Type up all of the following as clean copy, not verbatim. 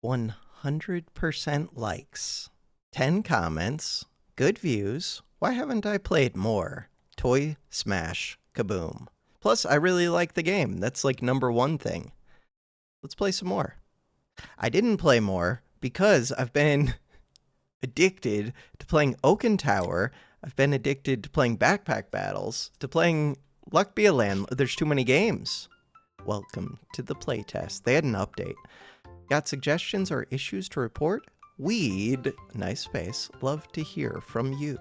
100% likes, 10 comments, good views. Why haven't I played more? Toy Smash Kaboom. Plus, I really like the game. That's like number one thing. Let's play some more. I didn't play more because I've been addicted to playing Oaken Tower. I've been addicted to playing Backpack Battles, to playing Luck Be a Land. There's too many games. Welcome to the playtest. They had an update. Got suggestions or issues to report? We'd, nice space, love to hear from you.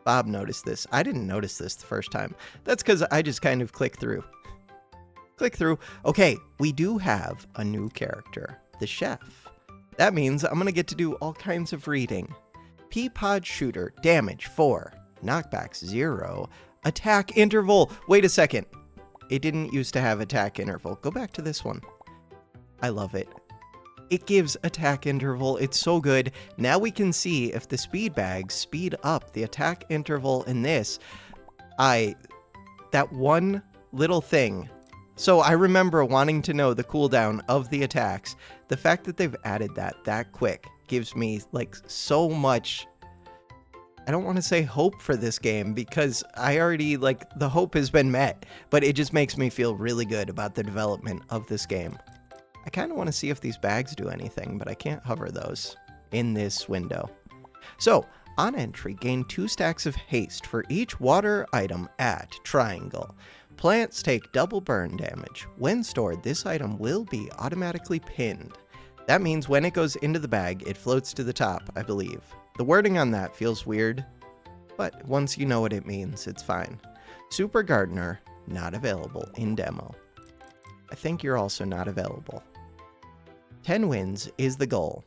Bob noticed this. I didn't notice this the first time. That's because I just kind of click through. Okay, we do have a new character, the chef. That means I'm going to get to do all kinds of reading. Peapod shooter, damage 4, knockback 0, attack interval. Wait a second. It didn't used to have attack interval. Go back to this one. I love it. It gives attack interval. It's so good. Now we can see if the speed bags speed up the attack interval in this. That one little thing. So I remember wanting to know the cooldown of the attacks. The fact that they've added that quick gives me like so much. I don't want to say hope for this game because I already like the hope has been met, but it just makes me feel really good about the development of this game. I kind of want to see if these bags do anything, but I can't hover those in this window. So, on entry, gain 2 stacks of haste for each water item at triangle. Plants take double burn damage. When stored, this item will be automatically pinned. That means when it goes into the bag, it floats to the top, I believe. The wording on that feels weird, but once you know what it means, it's fine. Super Gardener, not available in demo. I think you're also not available. 10 wins is the goal.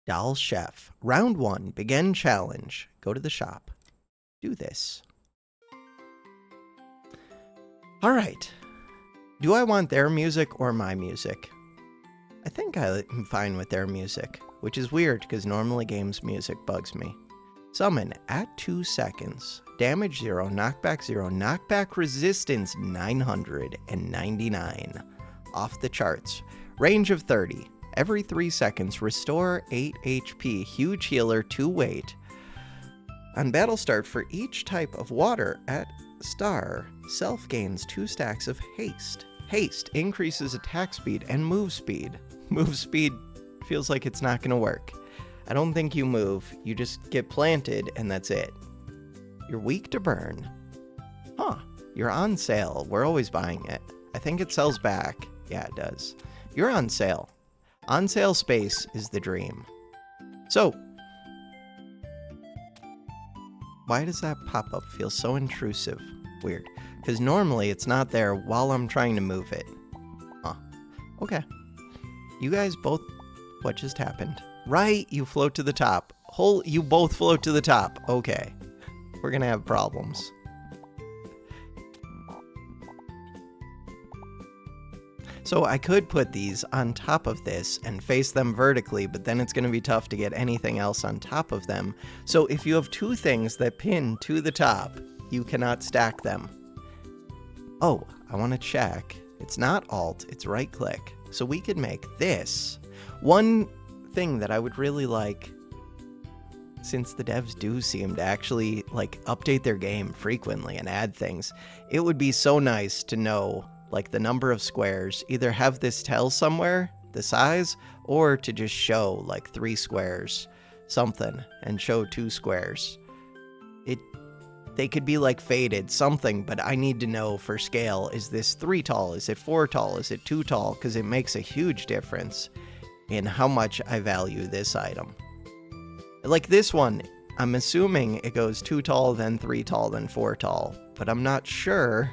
Doll Chef. Round 1. Begin challenge. Go to the shop. Do this. Alright. Do I want their music or my music? I think I'm fine with their music, which is weird because normally games music bugs me. Summon at 2 seconds. Damage 0, knockback 0, knockback resistance 999. Off the charts. Range of 30. Every 3 seconds, restore 8 HP, huge healer, 2 weight. On battle start, for each type of water at star, self gains 2 stacks of haste. Haste increases attack speed and move speed. Move speed feels like it's not going to work. I don't think you move, you just get planted and that's it. You're weak to burn. Huh, you're on sale. We're always buying it. I think it sells back. Yeah, it does. You're on sale. On sale space is the dream. So, why does that pop-up feel so intrusive? Weird. Because normally it's not there while I'm trying to move it. Huh. Okay. You guys both... What just happened? Right, you float to the top. You both float to the top. Okay. We're gonna have problems. So I could put these on top of this and face them vertically, but then it's going to be tough to get anything else on top of them. So if you have 2 things that pin to the top, you cannot stack them. Oh, I want to check. It's not Alt, it's right click. So we could make this. One thing that I would really like, since the devs do seem to actually like update their game frequently and add things, it would be so nice to know like the number of squares, either have this tell somewhere the size, or to just show like 3 squares something and show 2 squares. They could be like faded something, but I need to know for scale, is this 3 tall, is it 4 tall, is it 2 tall, because it makes a huge difference in how much I value this item. Like this one, I'm assuming it goes 2 tall, then 3 tall, then 4 tall, but I'm not sure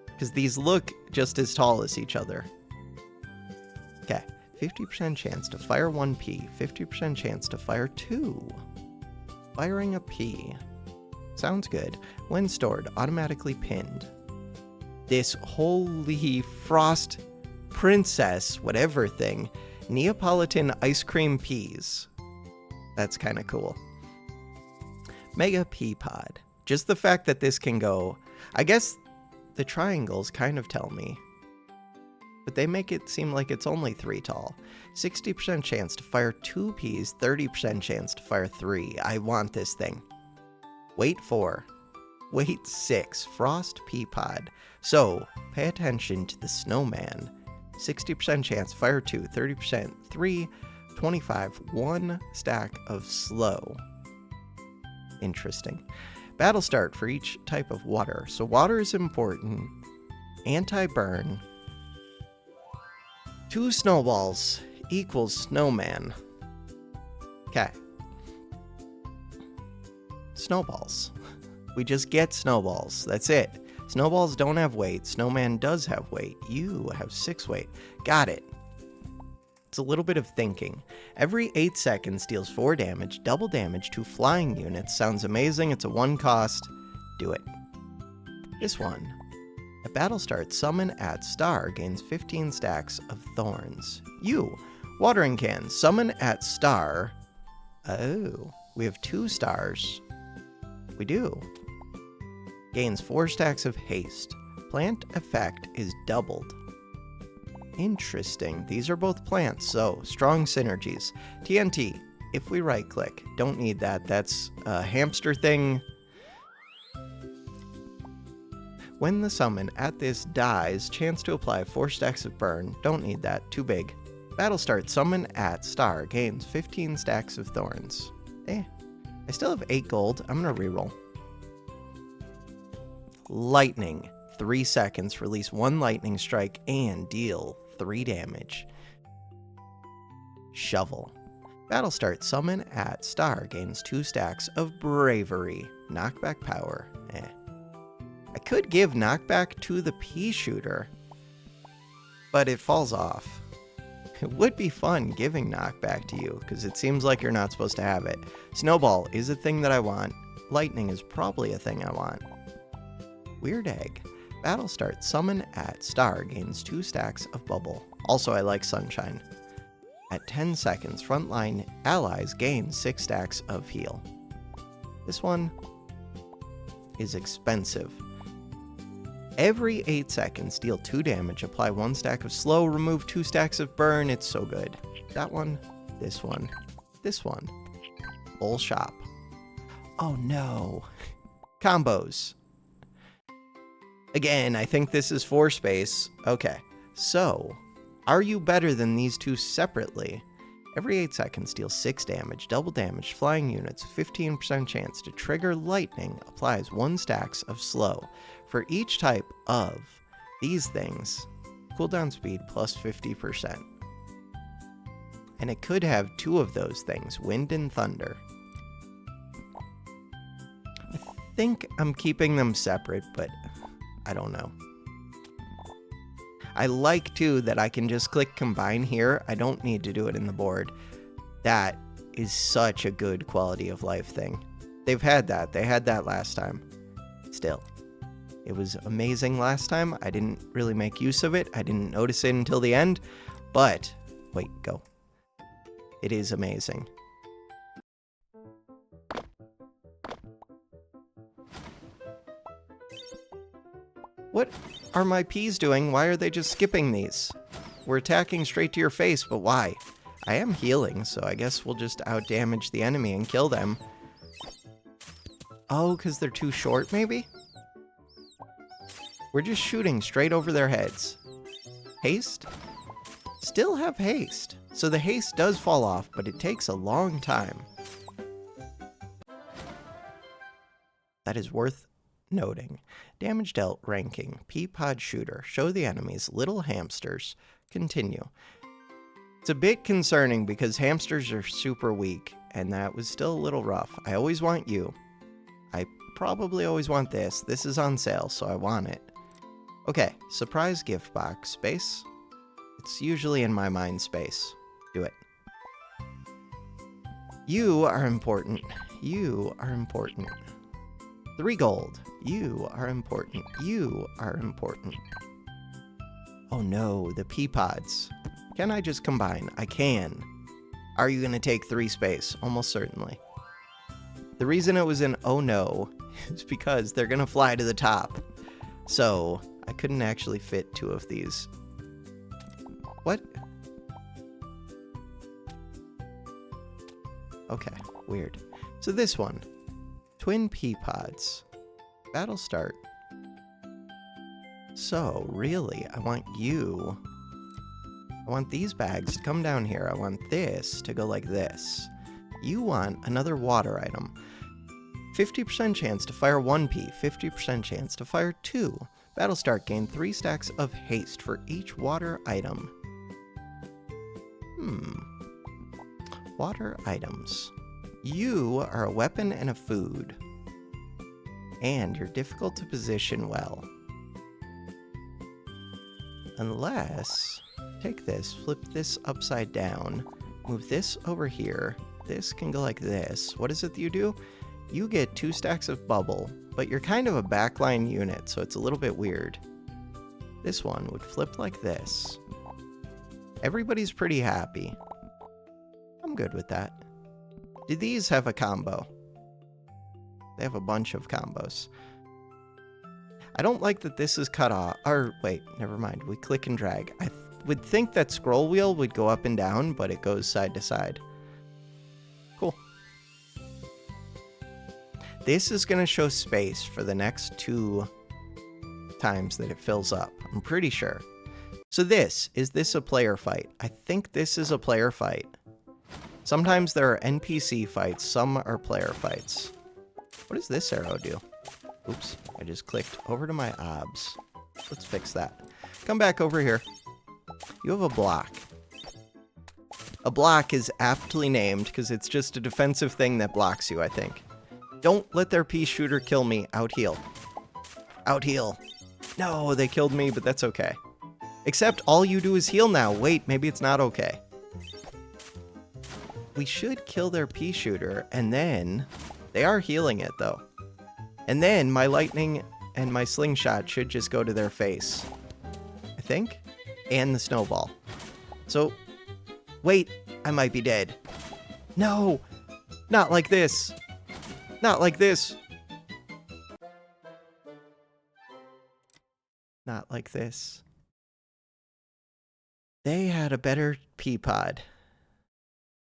because these look just as tall as each other. Okay, 50% chance to fire 1 P, 50% chance to fire 2. Firing a P. Sounds good. When stored, automatically pinned. This holy frost princess, whatever thing, Neapolitan ice cream peas. That's kind of cool. Mega Pea Pod. Just the fact that this can go, I guess the triangles kind of tell me but they make it seem like it's only 3 tall. 60% chance to fire 2 peas, 30% chance to fire 3. I want this thing. Weight 4. Weight 6. Frost pea pod. So, pay attention to the snowman. 60% chance, fire 2, 30%, 3, 25, 1 stack of slow. Interesting. Battle start for each type of water. So water is important. Anti-burn. 2 snowballs equals snowman. Okay. Snowballs. We just get snowballs. That's it. Snowballs don't have weight. Snowman does have weight. You have 6 weight. Got it. It's a little bit of thinking. Every 8 seconds deals 4 damage, double damage to flying units. Sounds amazing. It's a 1 cost. Do it. This one. At battle start, summon at star gains 15 stacks of thorns. You. Watering can. Summon at star. Oh. We have 2 stars. We do. Gains 4 stacks of haste. Plant effect is doubled. Interesting. These are both plants, so strong synergies. TNT. If we right click, don't need that. That's a hamster thing. When the summon at this dies, chance to apply 4 stacks of burn. Don't need that. Too big. Battle start. Summon at star gains 15 stacks of thorns. I still have 8 gold. I'm gonna reroll. Lightning. 3 seconds. Release 1 lightning strike and deal 3 damage. Shovel. Battle start. Summon at star gains 2 stacks of bravery. Knockback power. I could give knockback to the pea shooter, but it falls off. It would be fun giving knockback to you, because it seems like you're not supposed to have it. Snowball is a thing that I want. Lightning is probably a thing I want. Weird egg. Battle start. Summon at star gains 2 stacks of bubble. Also, I like sunshine. At 10 seconds, frontline allies gain 6 stacks of heal. This one is expensive. Every 8 seconds, deal 2 damage, apply 1 stack of slow, remove 2 stacks of burn. It's so good. That one, this one, this one. Full shop. Oh no. Combos. Again, I think this is 4 space. Okay, so are you better than these 2 separately? Every 8 seconds, deal 6 damage, double damage, flying units, 15% chance to trigger lightning, applies 1 stacks of slow. For each type of these things, cooldown speed plus 50%. And it could have 2 of those things, wind and thunder. I think I'm keeping them separate, but I don't know. I like, too, that I can just click combine here. I don't need to do it in the board. That is such a good quality of life thing. They've had that. They had that last time. Still, it was amazing last time. I didn't really make use of it. I didn't notice it until the end. But, wait, go. It is amazing. What are my peas doing? Why are they just skipping these? We're attacking straight to your face, but why? I am healing, so I guess we'll just out-damage the enemy and kill them. Oh, because they're too short, maybe? We're just shooting straight over their heads. Haste? Still have haste. So the haste does fall off, but it takes a long time. That is worth noting. Damage dealt ranking. Pea pod shooter. Show the enemies little hamsters. Continue. It's a bit concerning because hamsters are super weak, and that was still a little rough. I always want you. I probably always want this. This is on sale, so I want it. Okay, surprise gift box. Space. It's usually in my mind space. Do it. You are important. You are important. 3 gold. You are important. You are important. Oh no, the pea pods. Can I just combine? I can. Are you going to take 3 space? Almost certainly. The reason it was an oh no is because they're going to fly to the top. So I couldn't actually fit 2 of these. What? Okay, weird. So this one, twin pea pods. Battle start. So really, I want these bags to come down here. I want this to go like this. You want another water item. 50% chance to fire 1 pea, 50% chance to fire 2. Battle start, gain 3 stacks of haste for each water item. Water items. You are a weapon and a food. And you're difficult to position well. Unless, take this, flip this upside down, move this over here. This can go like this. What is it that you do? You get 2 stacks of bubble, but you're kind of a backline unit, so it's a little bit weird. This one would flip like this. Everybody's pretty happy. I'm good with that. Do these have a combo? They have a bunch of combos. I don't like that this is cut off. Or, wait, never mind. We click and drag. I would think that scroll wheel would go up and down, but it goes side to side. Cool. This is going to show space for the next 2 times that it fills up. I'm pretty sure. So is this a player fight? I think this is a player fight. Sometimes there are NPC fights, some are player fights. What does this arrow do? Oops, I just clicked over to my obs. Let's fix that. Come back over here. You have a block. A block is aptly named because it's just a defensive thing that blocks you, I think. Don't let their pea shooter kill me. Out heal. Out heal. No, they killed me, but that's okay. Except all you do is heal now. Wait, maybe it's not okay. We should kill their pea shooter, and then... They are healing it, though. And then my lightning and my slingshot should just go to their face. I think. And the snowball. So, wait, I might be dead. No! Not like this! Not like this! Not like this. They had a better pea pod.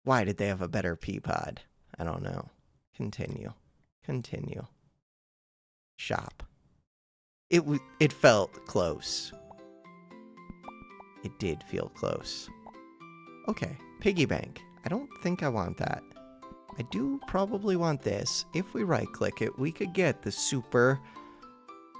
Why did they have a better pea pod? I don't know. Continue. Continue. Shop. It felt close. It did feel close. Okay, piggy bank. I don't think I want that. I do probably want this. If we right-click it, we could get the super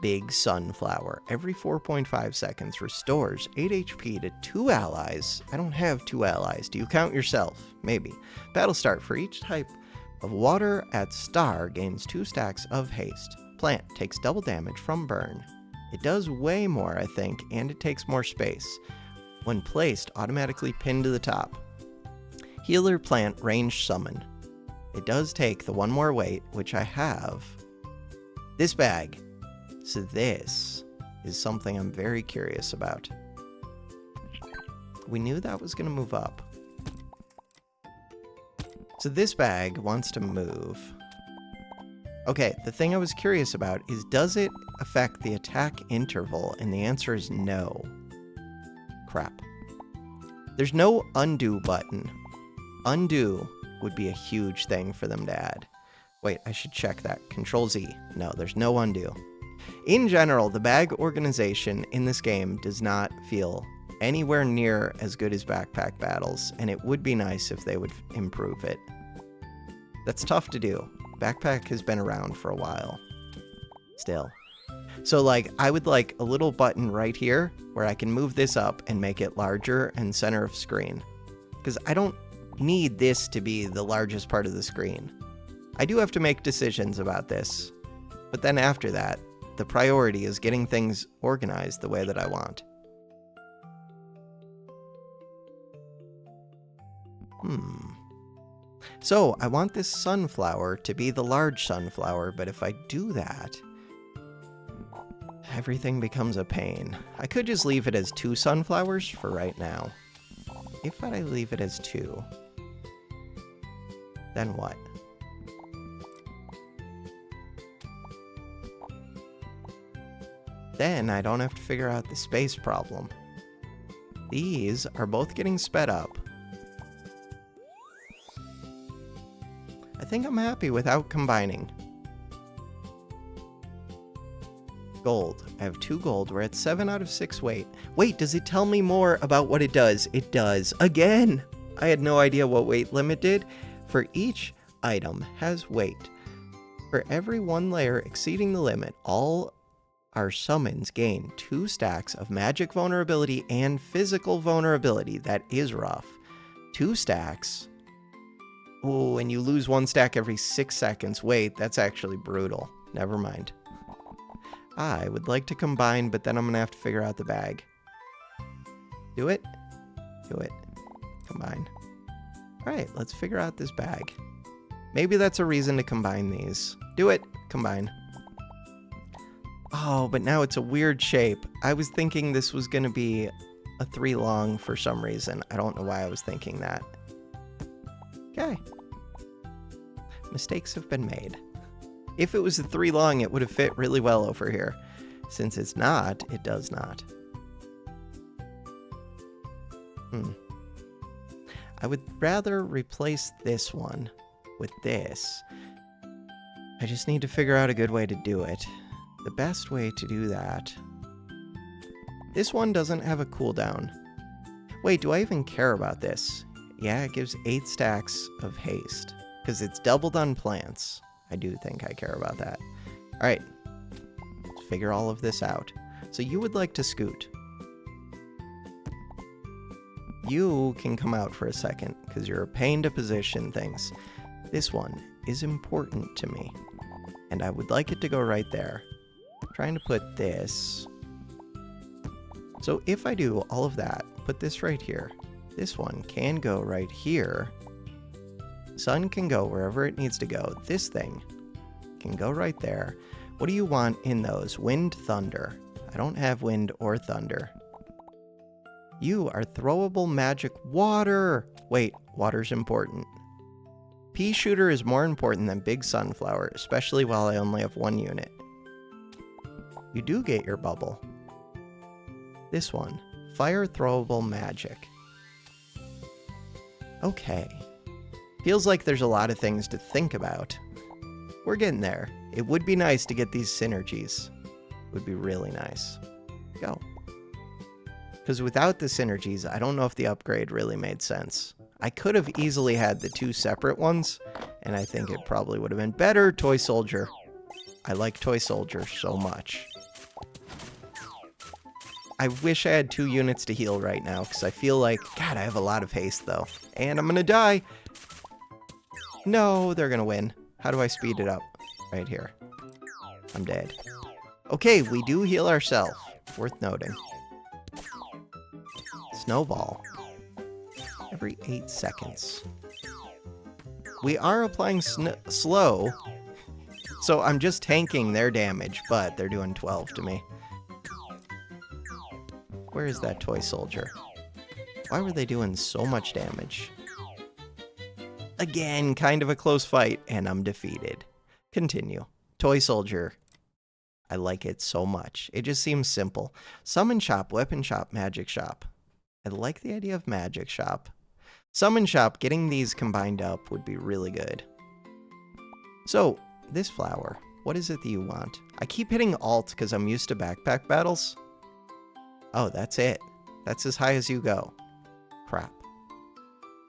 big sunflower. Every 4.5 seconds restores 8 HP to 2 allies. I don't have 2 allies. Do you count yourself? Maybe. Battle start for each type of water at star gains 2 stacks of haste. Plant takes double damage from burn. It does way more, I think, and it takes more space. When placed, automatically pinned to the top. Healer plant range summon. It does take the 1 more weight, which I have. This bag. So this is something I'm very curious about. We knew that was going to move up. So this bag wants to move. Okay, the thing I was curious about is, does it affect the attack interval? And the answer is no. Crap. There's no undo button. Undo would be a huge thing for them to add. Wait, I should check that. Control Z. No, there's no undo. In general, the bag organization in this game does not feel anywhere near as good as backpack battles, and it would be nice if they would improve it. That's tough to do. Backpack has been around for a while. Still. So, like, I would like a little button right here where I can move this up and make it larger and center of screen. Because I don't need this to be the largest part of the screen. I do have to make decisions about this. But then after that, the priority is getting things organized the way that I want. So, I want this sunflower to be the large sunflower, but if I do that, everything becomes a pain. I could just leave it as 2 sunflowers for right now. If I leave it as 2, then what? Then I don't have to figure out the space problem. These are both getting sped up. I think I'm happy without combining. Gold. I have 2 gold. We're at 7 out of 6 weight. Wait, does it tell me more about what it does? It does. Again! I had no idea what weight limit did. For each item has weight. For every 1 layer exceeding the limit, all our summons gain 2 stacks of magic vulnerability and physical vulnerability. That is rough. 2 stacks. Oh, and you lose 1 stack every 6 seconds. Wait, that's actually brutal. Never mind. I would like to combine, but then I'm going to have to figure out the bag. Do it? Do it. Combine. Alright, let's figure out this bag. Maybe that's a reason to combine these. Do it. Combine. Oh, but now it's a weird shape. I was thinking this was going to be a 3 long for some reason. I don't know why I was thinking that. Okay. Mistakes have been made. If it was a 3 long, it would have fit really well over here. Since it's not, it does not. I would rather replace this one with this. I just need to figure out a good way to do it. The best way to do that... This one doesn't have a cooldown. Wait, do I even care about this? Yeah, it gives 8 stacks of haste. Because it's doubled on plants. I do think I care about that. Alright. Let's figure all of this out. So you would like to scoot. You can come out for a second, because you're a pain to position things. This one is important to me. And I would like it to go right there. I'm trying to put this. So if I do all of that, put this right here. This one can go right here. Sun can go wherever it needs to go. This thing can go right there. What do you want in those? Wind, thunder. I don't have wind or thunder. You are throwable magic water. Wait, water's important. Pea shooter is more important than big sunflower, especially while I only have 1 unit. You do get your bubble. This one, fire throwable magic. Okay. Feels like there's a lot of things to think about. We're getting there. It would be nice to get these synergies. Would be really nice. Go. Because without the synergies, I don't know if the upgrade really made sense. I could have easily had the 2 separate ones, and I think it probably would have been better. Toy Soldier. I like Toy Soldier so much. I wish I had 2 units to heal right now, because I feel like... God, I have a lot of haste, though. And I'm gonna die! No, they're gonna win. How do I speed it up? Right here. I'm dead. Okay, we do heal ourselves. Worth noting. Snowball. Every 8 seconds. We are applying slow, so I'm just tanking their damage, but they're doing 12 to me. Where is that Toy Soldier? Why were they doing so much damage? Again, kind of a close fight, and I'm defeated. Continue. Toy Soldier. I like it so much. It just seems simple. Summon shop, weapon shop, magic shop. I like the idea of magic shop. Summon shop, getting these combined up would be really good. So, this flower. What is it that you want? I keep hitting Alt because I'm used to backpack battles. Oh, that's it. That's as high as you go. Crap.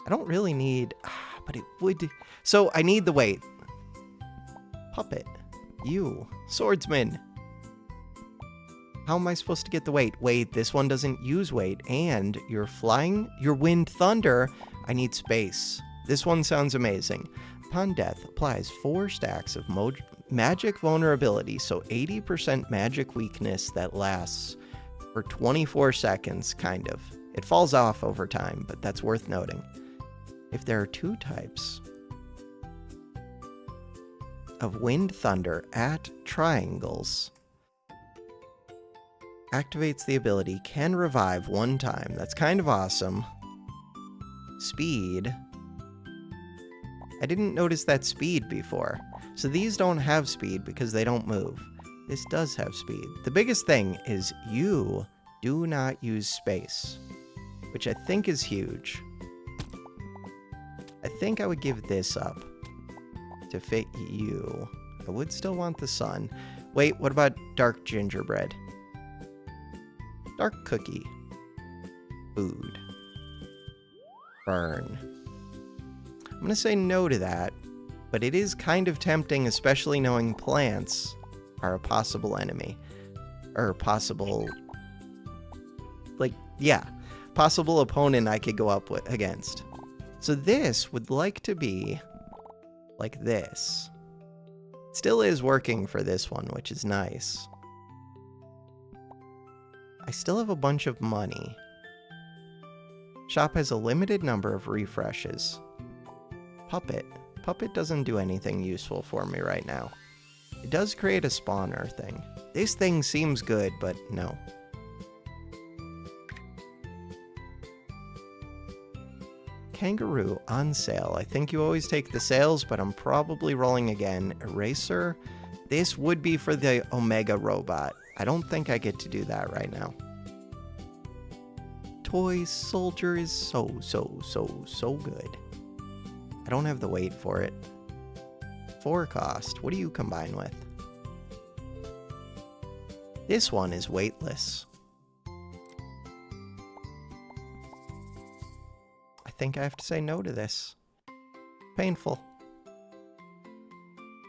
I don't really need... but it would... So, I need the weight. Puppet. You. Swordsman. How am I supposed to get the weight? Wait, this one doesn't use weight. And you're flying? Your wind thunder. I need space. This one sounds amazing. Upon death, applies 4 stacks of magic vulnerability. So 80% magic weakness that lasts for 24 seconds, kind of. It falls off over time, but that's worth noting. If there are 2 types of wind thunder at triangles, activates the ability, can revive 1 time. That's kind of awesome. Speed. I didn't notice that speed before. So these don't have speed because they don't move. This does have speed. The biggest thing is you do not use space. which I think is huge. I think I would give this up to fit you. I would still want the sun. Wait, what about dark gingerbread? Dark cookie. Food. Burn. I'm going to say no to that, but it is kind of tempting, especially knowing plants are a possible enemy. Or possible... like, yeah. Possible opponent I could go up against. So this would like to be like this. Still is working for this one, which is nice. I still have a bunch of money. Shop has a limited number of refreshes. Puppet. Puppet doesn't do anything useful for me right now. It does create a spawner thing. This thing seems good, but no. Kangaroo on sale. I think you always take the sales, but I'm probably rolling again. Eraser. This would be for the Omega robot. I don't think I get to do that right now. Toy Soldier is so good. I don't have the weight for it. 4 cost. What do you combine with? This one is weightless. I think I have to say no to this. Painful.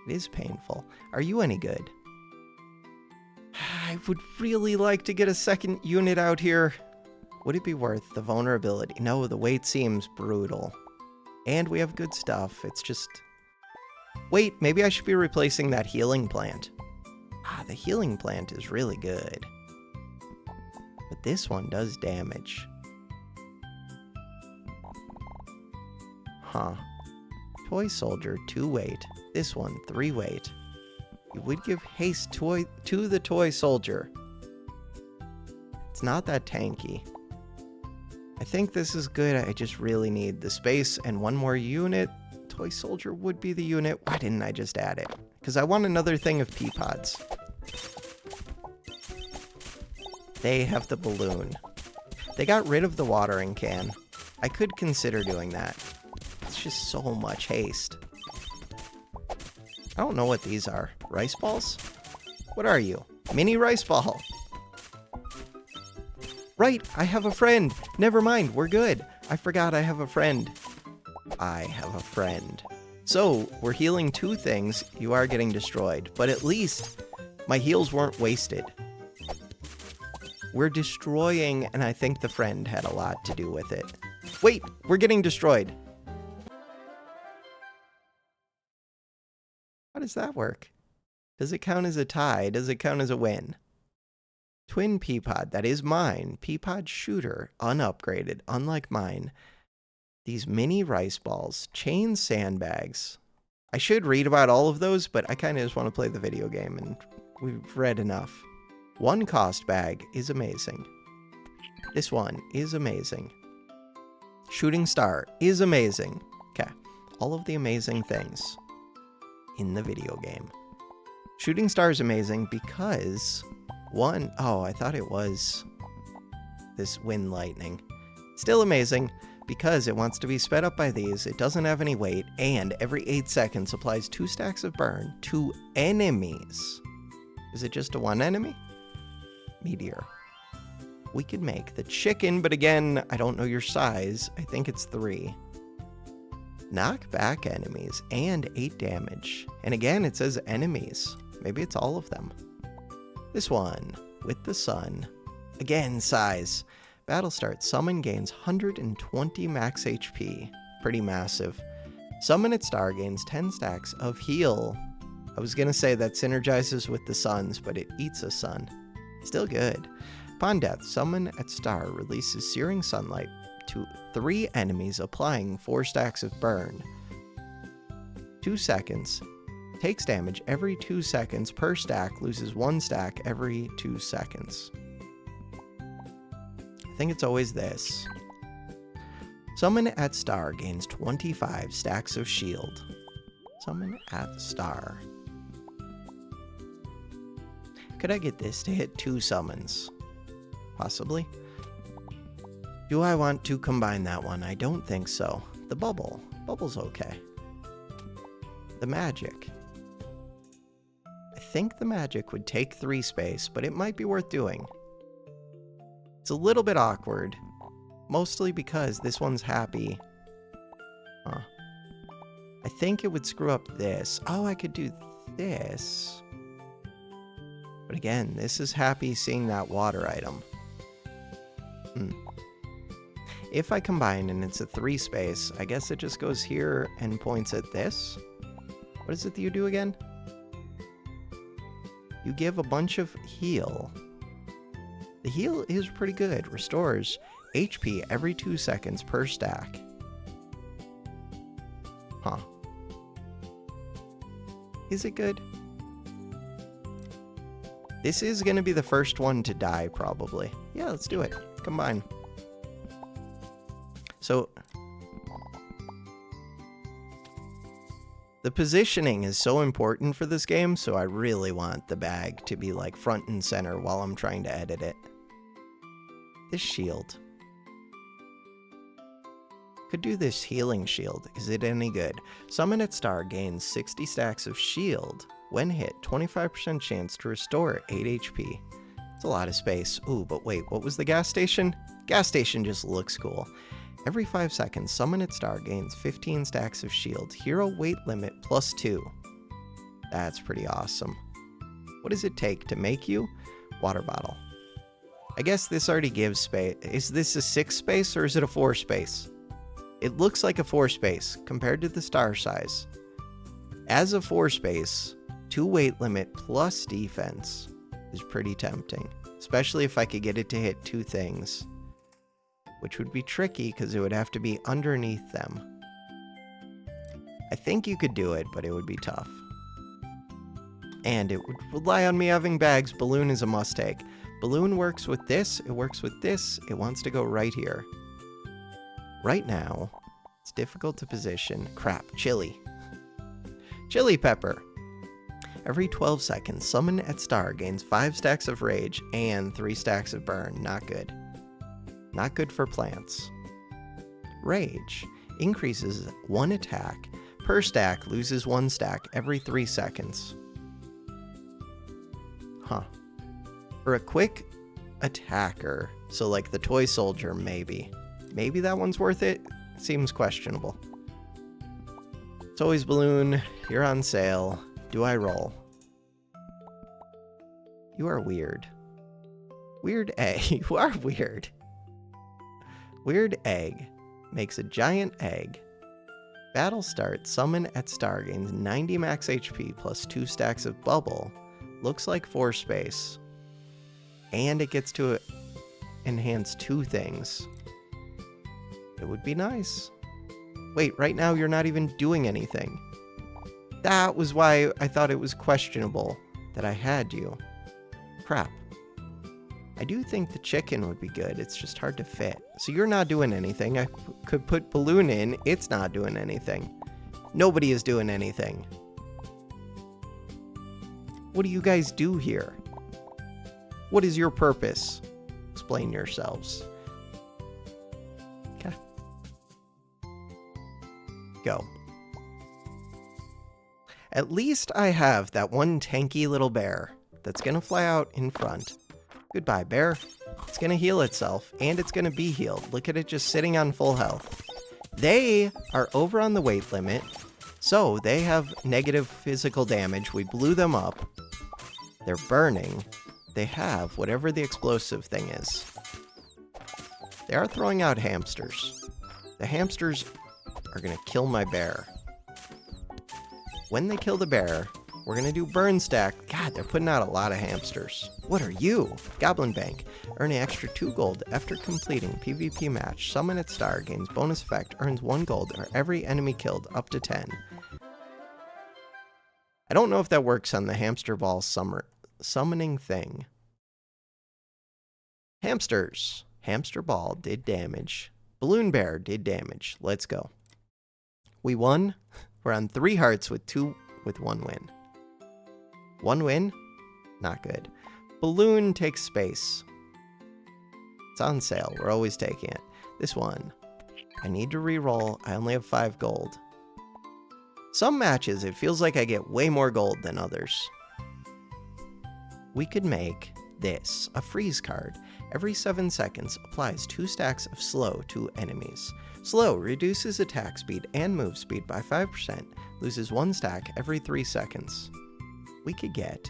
It is painful. Are you any good? I would really like to get a second unit out here. Would it be worth the vulnerability? No, the weight seems brutal. And we have good stuff. It's just... Wait, maybe I should be replacing that healing plant. Ah, the healing plant is really good. But this one does damage. Huh. Toy Soldier, 2 weight. This one, 3 weight. You would give haste to the Toy Soldier. It's not that tanky. I think this is good. I just really need the space and 1 more unit. Toy Soldier would be the unit. Why didn't I just add it? Because I want another thing of pea pods. They have the balloon. They got rid of the watering can. I could consider doing that. It's just so much haste. I don't know what these are. Rice balls? What are you? Mini rice ball. Right, I have a friend. Never mind, we're good. I forgot I have a friend. I have a friend. So, we're healing 2 things. You are getting destroyed. But at least, my heals weren't wasted. We're destroying, and I think the friend had a lot to do with it. Wait, we're getting destroyed. How does that work? Does it count as a tie? Does it count as a win? Twin Peapod, that is mine. Peapod Shooter, unupgraded, unlike mine. These mini rice balls, chain sandbags. I should read about all of those, but I kind of just want to play the video game, and we've read enough. 1 cost bag is amazing. This one is amazing. Shooting Star is amazing. Okay, all of the amazing things in the video game. Shooting Star is amazing because... oh, I thought it was this wind lightning. Still amazing because it wants to be sped up by these. It doesn't have any weight, and every 8 seconds applies 2 stacks of burn to enemies. Is it just to 1 enemy? Meteor. We could make the chicken, but again, I don't know your size. I think it's 3. Knock back enemies and 8 damage. And again, it says enemies. Maybe it's all of them. This one, with the sun. Again, size. Battle start. Summon gains 120 max HP. Pretty massive. Summon at star gains 10 stacks of heal. I was gonna say that synergizes with the suns, but it eats a sun. Still good. Upon death, summon at star releases searing sunlight to 3 enemies, applying 4 stacks of burn. 2 seconds. Takes damage every 2 seconds per stack, loses 1 stack every 2 seconds. I think it's always this. Summon at star gains 25 stacks of shield. Summon at star. Could I get this to hit 2 summons? Possibly. Do I want to combine that one? I don't think so. The bubble. Bubble's okay. The magic. I think the magic would take 3 space, but it might be worth doing. It's a little bit awkward. Mostly because this one's happy. Huh. I think it would screw up this. Oh, I could do this. But again, this is happy seeing that water item. If I combine and it's a 3 space, I guess it just goes here and points at this. What is it that you do again? You give a bunch of heal. The heal is pretty good. Restores HP every 2 seconds per stack. Huh. Is it good? This is going to be the first one to die, probably. Yeah, let's do it. Combine. So, the positioning is so important for this game, so I really want the bag to be like front and center while I'm trying to edit it. This shield. Could do this healing shield. Is it any good? Summon at star gains 60 stacks of shield. When hit, 25% chance to restore 8 HP. It's a lot of space. Ooh, but wait, what was the gas station? Gas station just looks cool. Every 5 seconds, summon at star gains 15 stacks of shield. Hero weight limit +2. That's pretty awesome. What does it take to make you? Water bottle. I guess this already gives space. Is this a 6 space or is it a 4 space? It looks like a 4 space compared to the star size. As a 4 space, 2 weight limit plus defense is pretty tempting, especially if I could get it to hit 2 things, which would be tricky because it would have to be underneath them. I think you could do it, but it would be tough. And it would rely on me having bags. Balloon is a must-take. Balloon works with this, it works with this, it wants to go right here. Right now, it's difficult to position. Crap, chili. Chili pepper. Every 12 seconds, summon at star gains 5 stacks of rage and 3 stacks of burn. Not good. Not good for plants. Rage increases 1 attack per stack, loses 1 stack every 3 seconds. Huh. For a quick attacker, so like the toy soldier, maybe. Maybe that one's worth it? Seems questionable. Toys Balloon, you're on sale. Do I roll? You are weird. Weird egg. You are weird. Weird egg. Makes a giant egg. Battle starts. Summon at star gains 90 max HP plus 2 stacks of bubble. Looks like 4 space. And it gets to enhance 2 things. It would be nice. Wait, right now you're not even doing anything. That was why I thought it was questionable that I had you. Crap. I do think the chicken would be good. It's just hard to fit. So you're not doing anything. I could put Balloon in. It's not doing anything. Nobody is doing anything. What do you guys do here? What is your purpose? Explain yourselves. Okay. Go. At least I have that one tanky little bear that's gonna fly out in front. Goodbye, bear. It's gonna heal itself, and it's gonna be healed. Look at it just sitting on full health. They are over on the weight limit, so they have negative physical damage. We blew them up. They're burning. They have whatever the explosive thing is. They are throwing out hamsters. The hamsters are gonna kill my bear. When they kill the bear, we're gonna do burn stack. God, they're putting out a lot of hamsters. What are you? Goblin Bank. Earn an extra 2 gold after completing PvP match. Summon at star gains bonus effect. Earns 1 gold or every enemy killed up to 10. I don't know if that works on the hamster ball summoning thing. Hamsters. Hamster ball did damage. Balloon bear did damage. Let's go. We won. We're on 3 hearts with 1 win. 1 win? Not good. Balloon takes space. It's on sale. We're always taking it. This one. I need to re-roll. I only have 5 gold. Some matches, it feels like I get way more gold than others. We could make this a freeze card. Every 7 seconds, applies 2 stacks of slow to enemies. Slow reduces attack speed and move speed by 5%, loses 1 stack every 3 seconds. We could get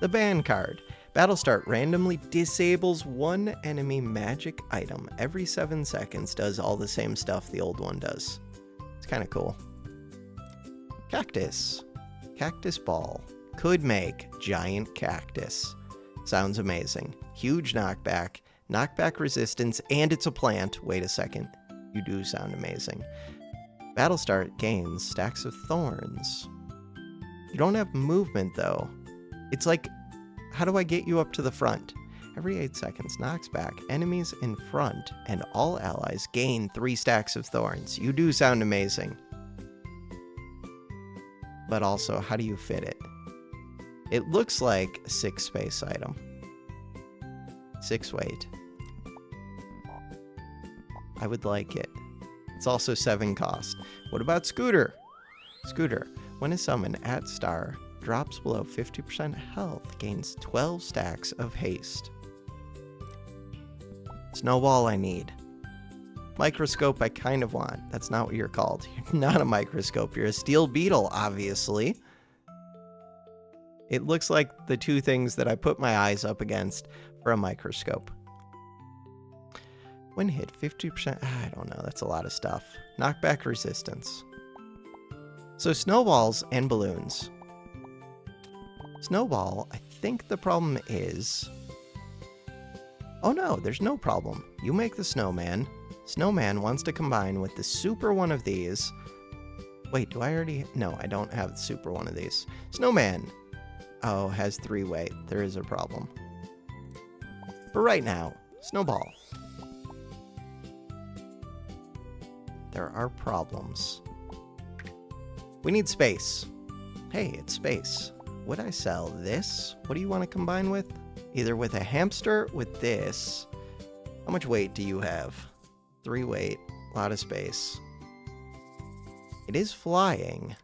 the ban card. Battle start randomly disables 1 enemy magic item every 7 seconds, does all the same stuff the old one does. It's kind of cool. Cactus. Cactus ball. Could make giant cactus. Sounds amazing. Huge knockback, knockback resistance, and it's a plant. Wait a second. You do sound amazing. Battle start gains stacks of thorns. You don't have movement though. It's like, how do I get you up to the front? Every 8 seconds, knocks back enemies in front, and all allies gain 3 stacks of thorns. You do sound amazing. But also, how do you fit it? It looks like a 6 space item. 6 weight. I would like it. It's also 7 cost. What about Scooter? Scooter, when a summon at star, drops below 50% health, gains 12 stacks of haste. Snowball I need. Microscope I kind of want. That's not what you're called. You're not a microscope. You're a steel beetle, obviously. It looks like the 2 things that I put my eyes up against for a microscope. When hit, 50%. I don't know. That's a lot of stuff. Knockback resistance. So snowballs and balloons. Snowball, I think the problem is... Oh no, there's no problem. You make the snowman. Snowman wants to combine with the super one of these. Wait, do I already... No, I don't have the super one of these. Snowman. Oh, has 3 weight. There is a problem. For right now, Snowball. There are problems. We need space. Hey, it's space. Would I sell this? What do you want to combine with? Either with a hamster, with this. How much weight do you have? 3 weight. A lot of space. It is flying.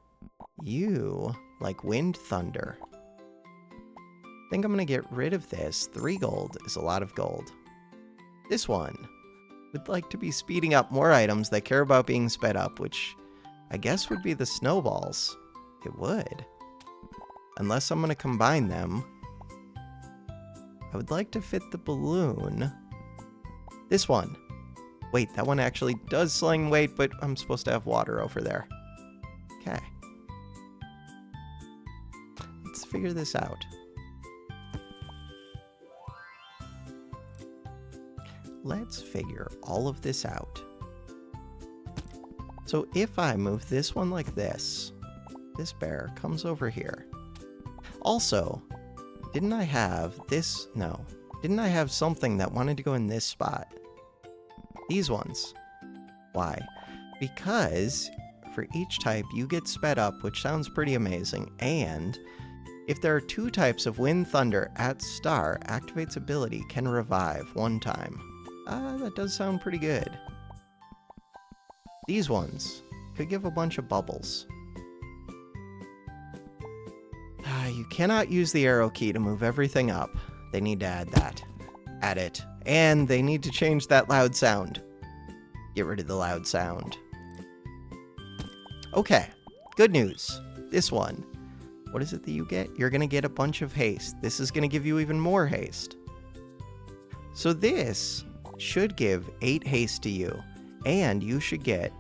You like wind thunder. I think I'm going to get rid of this. 3 gold is a lot of gold. This one would like to be speeding up more items that care about being sped up, which I guess would be the snowballs. It would. Unless I'm going to combine them. I would like to fit the balloon. This one. Wait, that one actually does sling weight, but I'm supposed to have water over there. Okay. Let's figure this out. Let's figure all of this out. So if I move this one like this bear comes over here. Also, didn't I have this? No. Didn't I have something that wanted to go in this spot? These ones. Why? Because for each type you get sped up, which sounds pretty amazing, and if there are 2 types of wind thunder at star, activates ability can revive 1 time. That does sound pretty good. These ones could give a bunch of bubbles. You cannot use the arrow key to move everything up. They need to add that. Add it. And they need to change that loud sound. Get rid of the loud sound. Okay, good news. This one. What is it that you get? You're going to get a bunch of haste. This is going to give you even more haste. So this should give 8 haste to you. And you should get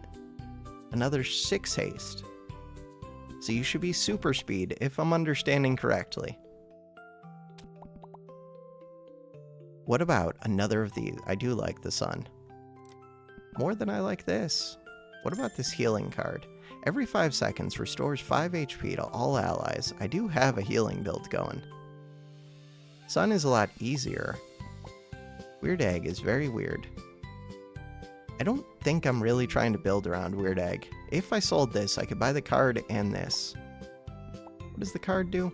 another 6 haste. So you should be super speed, if I'm understanding correctly. What about another of these? I do like the sun. More than I like this. What about this healing card? Every 5 seconds restores 5 HP to all allies. I do have a healing build going. Sun is a lot easier. Weird Egg is very weird. I don't think I'm really trying to build around Weird Egg. If I sold this, I could buy the card and this. What does the card do?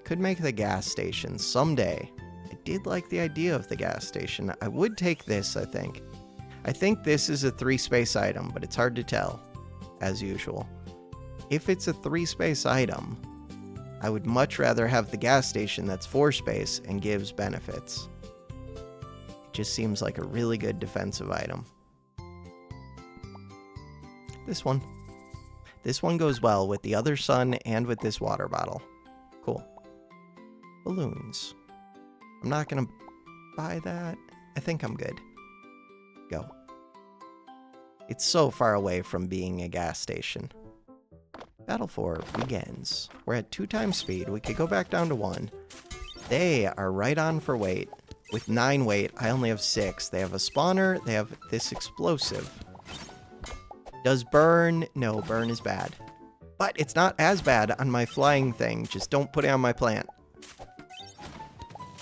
Could make the gas station someday. I did like the idea of the gas station. I would take this, I think. I think this is a 3-space item, but it's hard to tell, as usual. If it's a 3-space item, I would much rather have the gas station that's 4-space and gives benefits. It just seems like a really good defensive item. This one. This one goes well with the other sun and with this water bottle. Cool. Balloons. I'm not gonna buy that. I think I'm good. Go. It's so far away from being a gas station. Battle 4 begins. We're at 2 times speed. We could go back down to 1. They are right on for weight. With 9 weight, I only have 6. They have a spawner. They have this explosive. Does burn? No, burn is bad. But it's not as bad on my flying thing. Just don't put it on my plant.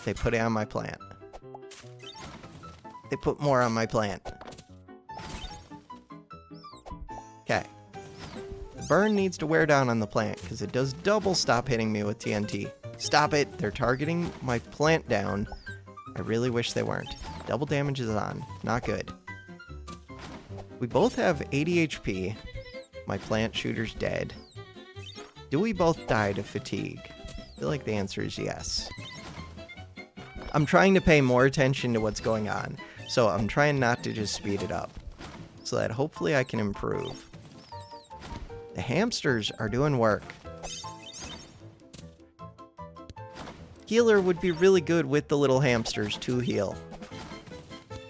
They put it on my plant. They put more on my plant. Okay. The burn needs to wear down on the plant because it does double stop hitting me with TNT. Stop it. They're targeting my plant down. I really wish they weren't. Double damage is on. Not good. We both have 80 HP. My plant shooter's dead. Do we both die to fatigue? I feel like the answer is yes. I'm trying to pay more attention to what's going on, so I'm trying not to just speed it up, so that hopefully I can improve. The hamsters are doing work. Healer would be really good with the little hamsters to heal.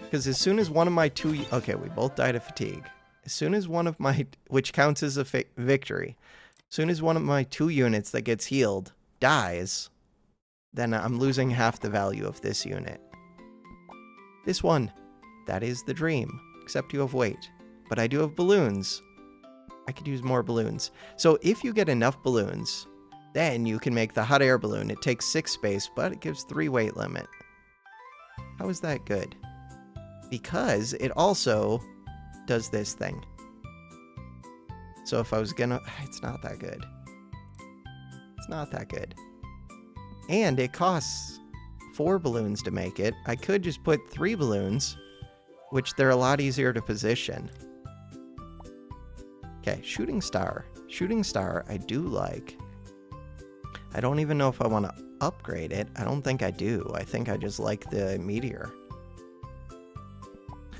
Because as soon as one of my 2... Okay, we both died of fatigue. As soon as one of my... Which counts as a victory. As soon as one of my 2 units that gets healed dies, then I'm losing half the value of this unit. This one. That is the dream. Except you have weight. But I do have balloons. I could use more balloons. So if you get enough balloons, then you can make the hot air balloon. It takes 6 space, but it gives 3 weight limit. How is that good? Because it also does this thing. So if I was gonna... It's not that good. It's not that good. And it costs 4 balloons to make it. I could just put 3 balloons, which they're a lot easier to position. Okay, shooting star. Shooting star I do like. I don't even know if I want to upgrade it. I don't think I do. I think I just like the meteor.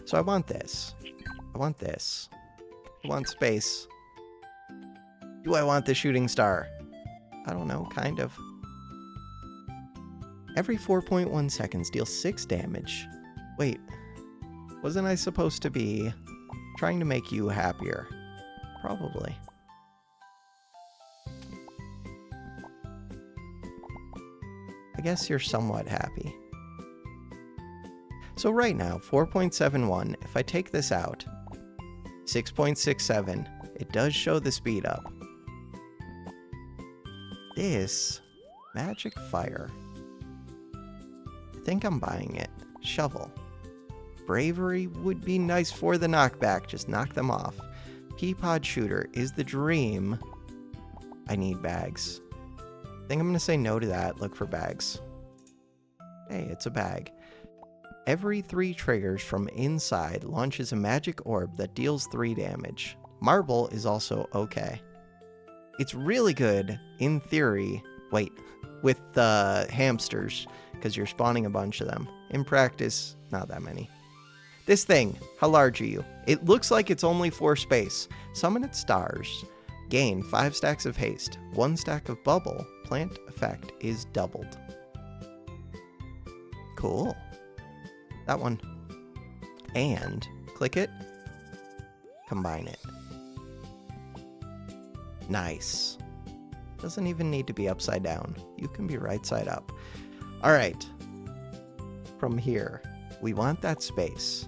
So I want this. I want this. I want space. Do I want the shooting star? I don't know, kind of. Every 4.1 seconds deals 6 damage. Wait, wasn't I supposed to be trying to make you happier? Probably. I guess you're somewhat happy. So right now, 4.71, if I take this out, 6.67, it does show the speed up. This magic fire. I think I'm buying it. Shovel. Bravery would be nice for the knockback, just knock them off. Peapod shooter is the dream. I need bags. I think I'm gonna say no to that, look for bags. Hey, it's a bag. Every 3 triggers from inside launches a magic orb that deals 3 damage. Marble is also okay. It's really good, in theory, with the hamsters, because you're spawning a bunch of them. In practice, not that many. This thing, how large are you? It looks like it's only 4 space. Summon its stars. Gain 5 stacks of haste. 1 stack of bubble. Plant effect is doubled. Cool. That one. And click it. Combine it. Nice. Doesn't even need to be upside down. You can be right side up. All right. From here, we want that space.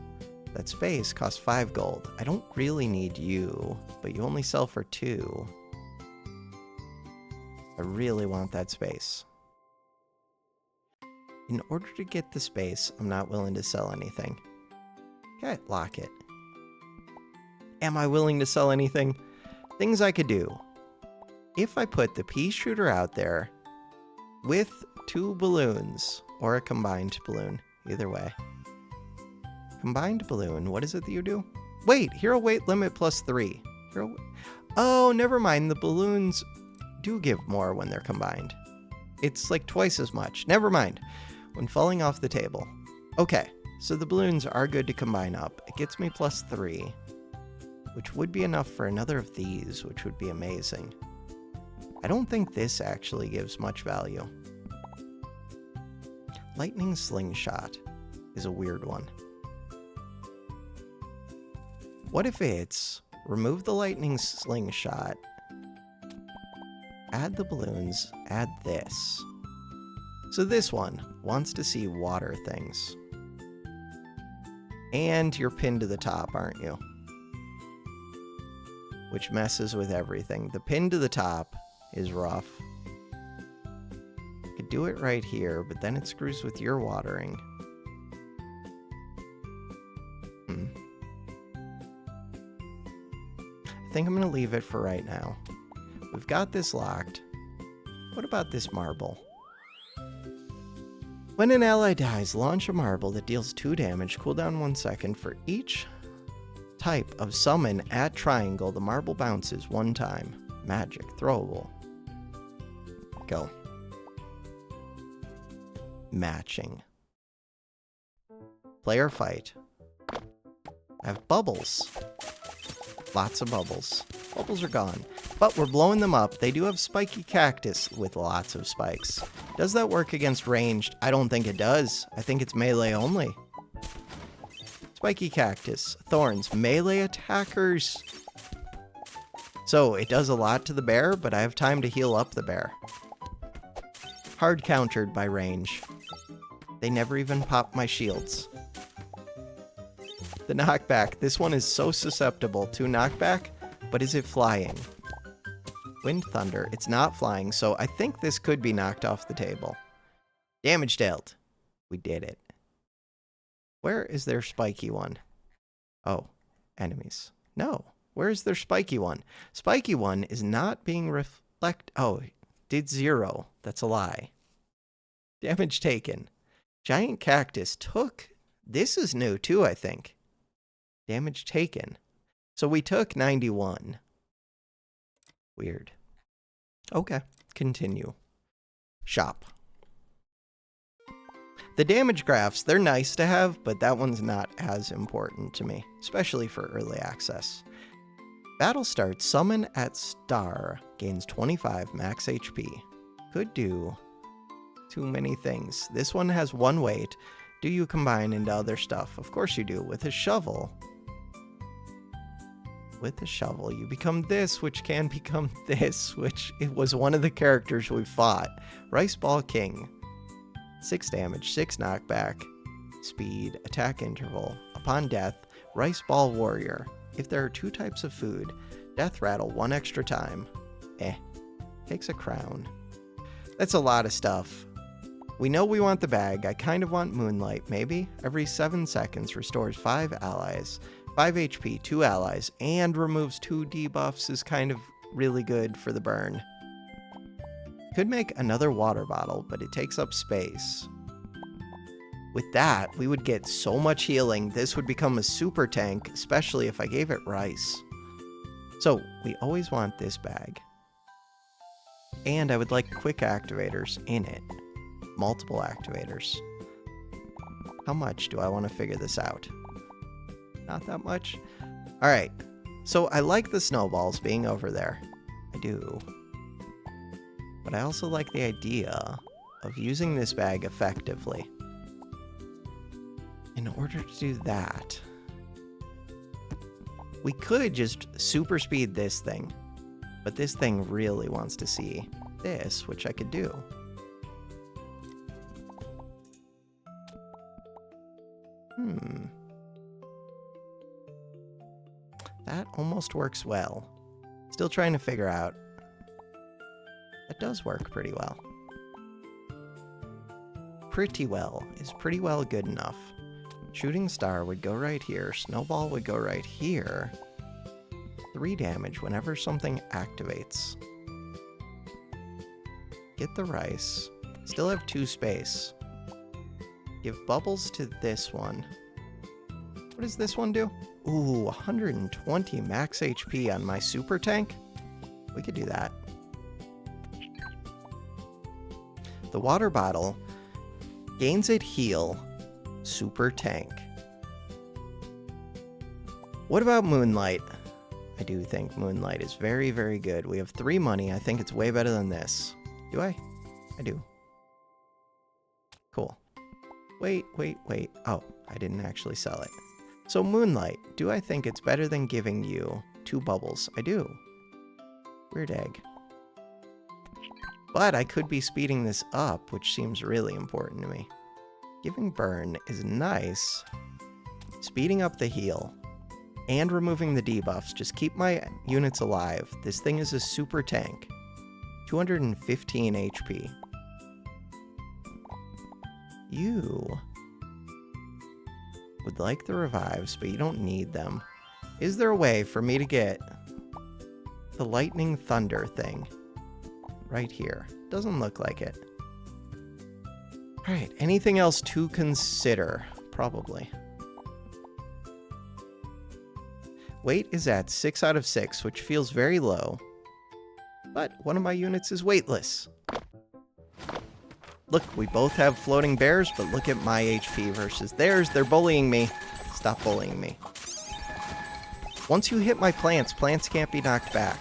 That space costs 5 gold. I don't really need you, but you only sell for 2. I really want that space. In order to get the space, I'm not willing to sell anything. Okay, lock it. Am I willing to sell anything? Things I could do. If I put the pea shooter out there with 2 balloons, or a combined balloon, either way. Combined balloon. What is it that you do? Wait, hero weight limit +3. Oh, never mind. The balloons do give more when they're combined. It's like twice as much. Never mind. When falling off the table. Okay, so the balloons are good to combine up. It gets me +3, which would be enough for another of these, which would be amazing. I don't think this actually gives much value. Lightning slingshot is a weird one. What if it's remove the lightning slingshot, add the balloons, add this. So this one wants to see water things. And you're pinned to the top, aren't you? Which messes with everything. The pin to the top is rough. Could do it right here, but then it screws with your watering. I think I'm going to leave it for right now. We've got this locked. What about this marble? When an ally dies, launch a marble that deals 2 damage, cooldown 1 second. For each type of summon at triangle, the marble bounces 1 time. Magic, throwable. Go. Matching. Player fight. I have bubbles. Lots of bubbles. Bubbles are gone. But we're blowing them up. They do have spiky cactus with lots of spikes. Does that work against ranged? I don't think it does. I think it's melee only. Spiky cactus. Thorns. Melee attackers. So it does a lot to the bear, but I have time to heal up the bear. Hard countered by range. They never even pop my shields. The knockback. This one is so susceptible to knockback, but is it flying? Wind Thunder. It's not flying, so I think this could be knocked off the table. Damage dealt. We did it. Where is their spiky one? Oh, enemies. No. Where is their spiky one? Spiky one is not being Oh, did 0. That's a lie. Damage taken. Giant cactus took... This is new too, I think. Damage taken. So we took 91. Weird. Okay, continue. Shop. The damage graphs, they're nice to have, but that one's not as important to me, especially for early access. Battle starts, summon at star, gains 25 max HP. Could do too many things. This one has 1 weight. Do you combine into other stuff? Of course you do. With a shovel. With a shovel, you become this, which can become this, which it was one of the characters we fought. Rice Ball King. 6 damage, 6 knockback, speed, attack interval. Upon death, Rice Ball Warrior. If there are 2 types of food, Death Rattle 1 extra time. Takes a crown. That's a lot of stuff. We know we want the bag. I kind of want Moonlight, maybe? Every 7 seconds restores 5 allies. 5 HP, 2 allies, and removes 2 debuffs is kind of really good for the burn. Could make another water bottle, but it takes up space. With that, we would get so much healing. This would become a super tank, especially if I gave it rice. So, we always want this bag. And I would like quick activators in it. Multiple activators. How much do I want to figure this out? Not that much. Alright, so I like the snowballs being over there. I do. But I also like the idea of using this bag effectively. In order to do that, we could just super speed this thing. But this thing really wants to see this, which I could do. That almost works well. Still trying to figure out. That does work pretty well. Pretty well is pretty well good enough. Shooting Star would go right here. Snowball would go right here. 3 damage whenever something activates. Get the rice. Still have 2 space. Give bubbles to this one. What does this one do? Ooh, 120 max HP on my super tank. We could do that. The water bottle gains it heal super tank. What about Moonlight? I do think Moonlight is very, very good. We have 3 money. I think it's way better than this. Do I? I do. Cool. Wait. Oh, I didn't actually sell it. So Moonlight, do I think it's better than giving you 2 bubbles? I do. Weird egg. But I could be speeding this up, which seems really important to me. Giving burn is nice. Speeding up the heal and removing the debuffs. Just keep my units alive. This thing is a super tank. 215 HP. You would like the revives, but you don't need them. Is there a way for me to get the lightning thunder thing right here? Doesn't look like it. All right, anything else to consider? Probably. Weight is at 6 out of 6, which feels very low. But one of my units is weightless. Look, we both have floating bears, but look at my HP versus theirs. They're bullying me. Stop bullying me. Once you hit my plants, plants can't be knocked back.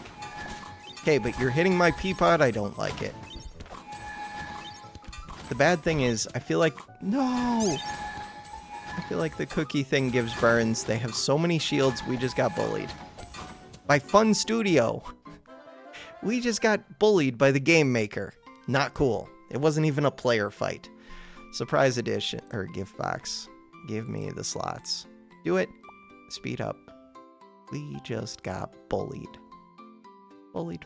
Okay, but you're hitting my pea pod. I don't like it. The bad thing is, I feel like... No! I feel like the cookie thing gives burns. They have so many shields, we just got bullied. By Fun Studio. We just got bullied by the game maker. Not cool. It wasn't even a player fight. Surprise edition, or gift box. Give me the slots. Do it. Speed up. We just got bullied. Bullied.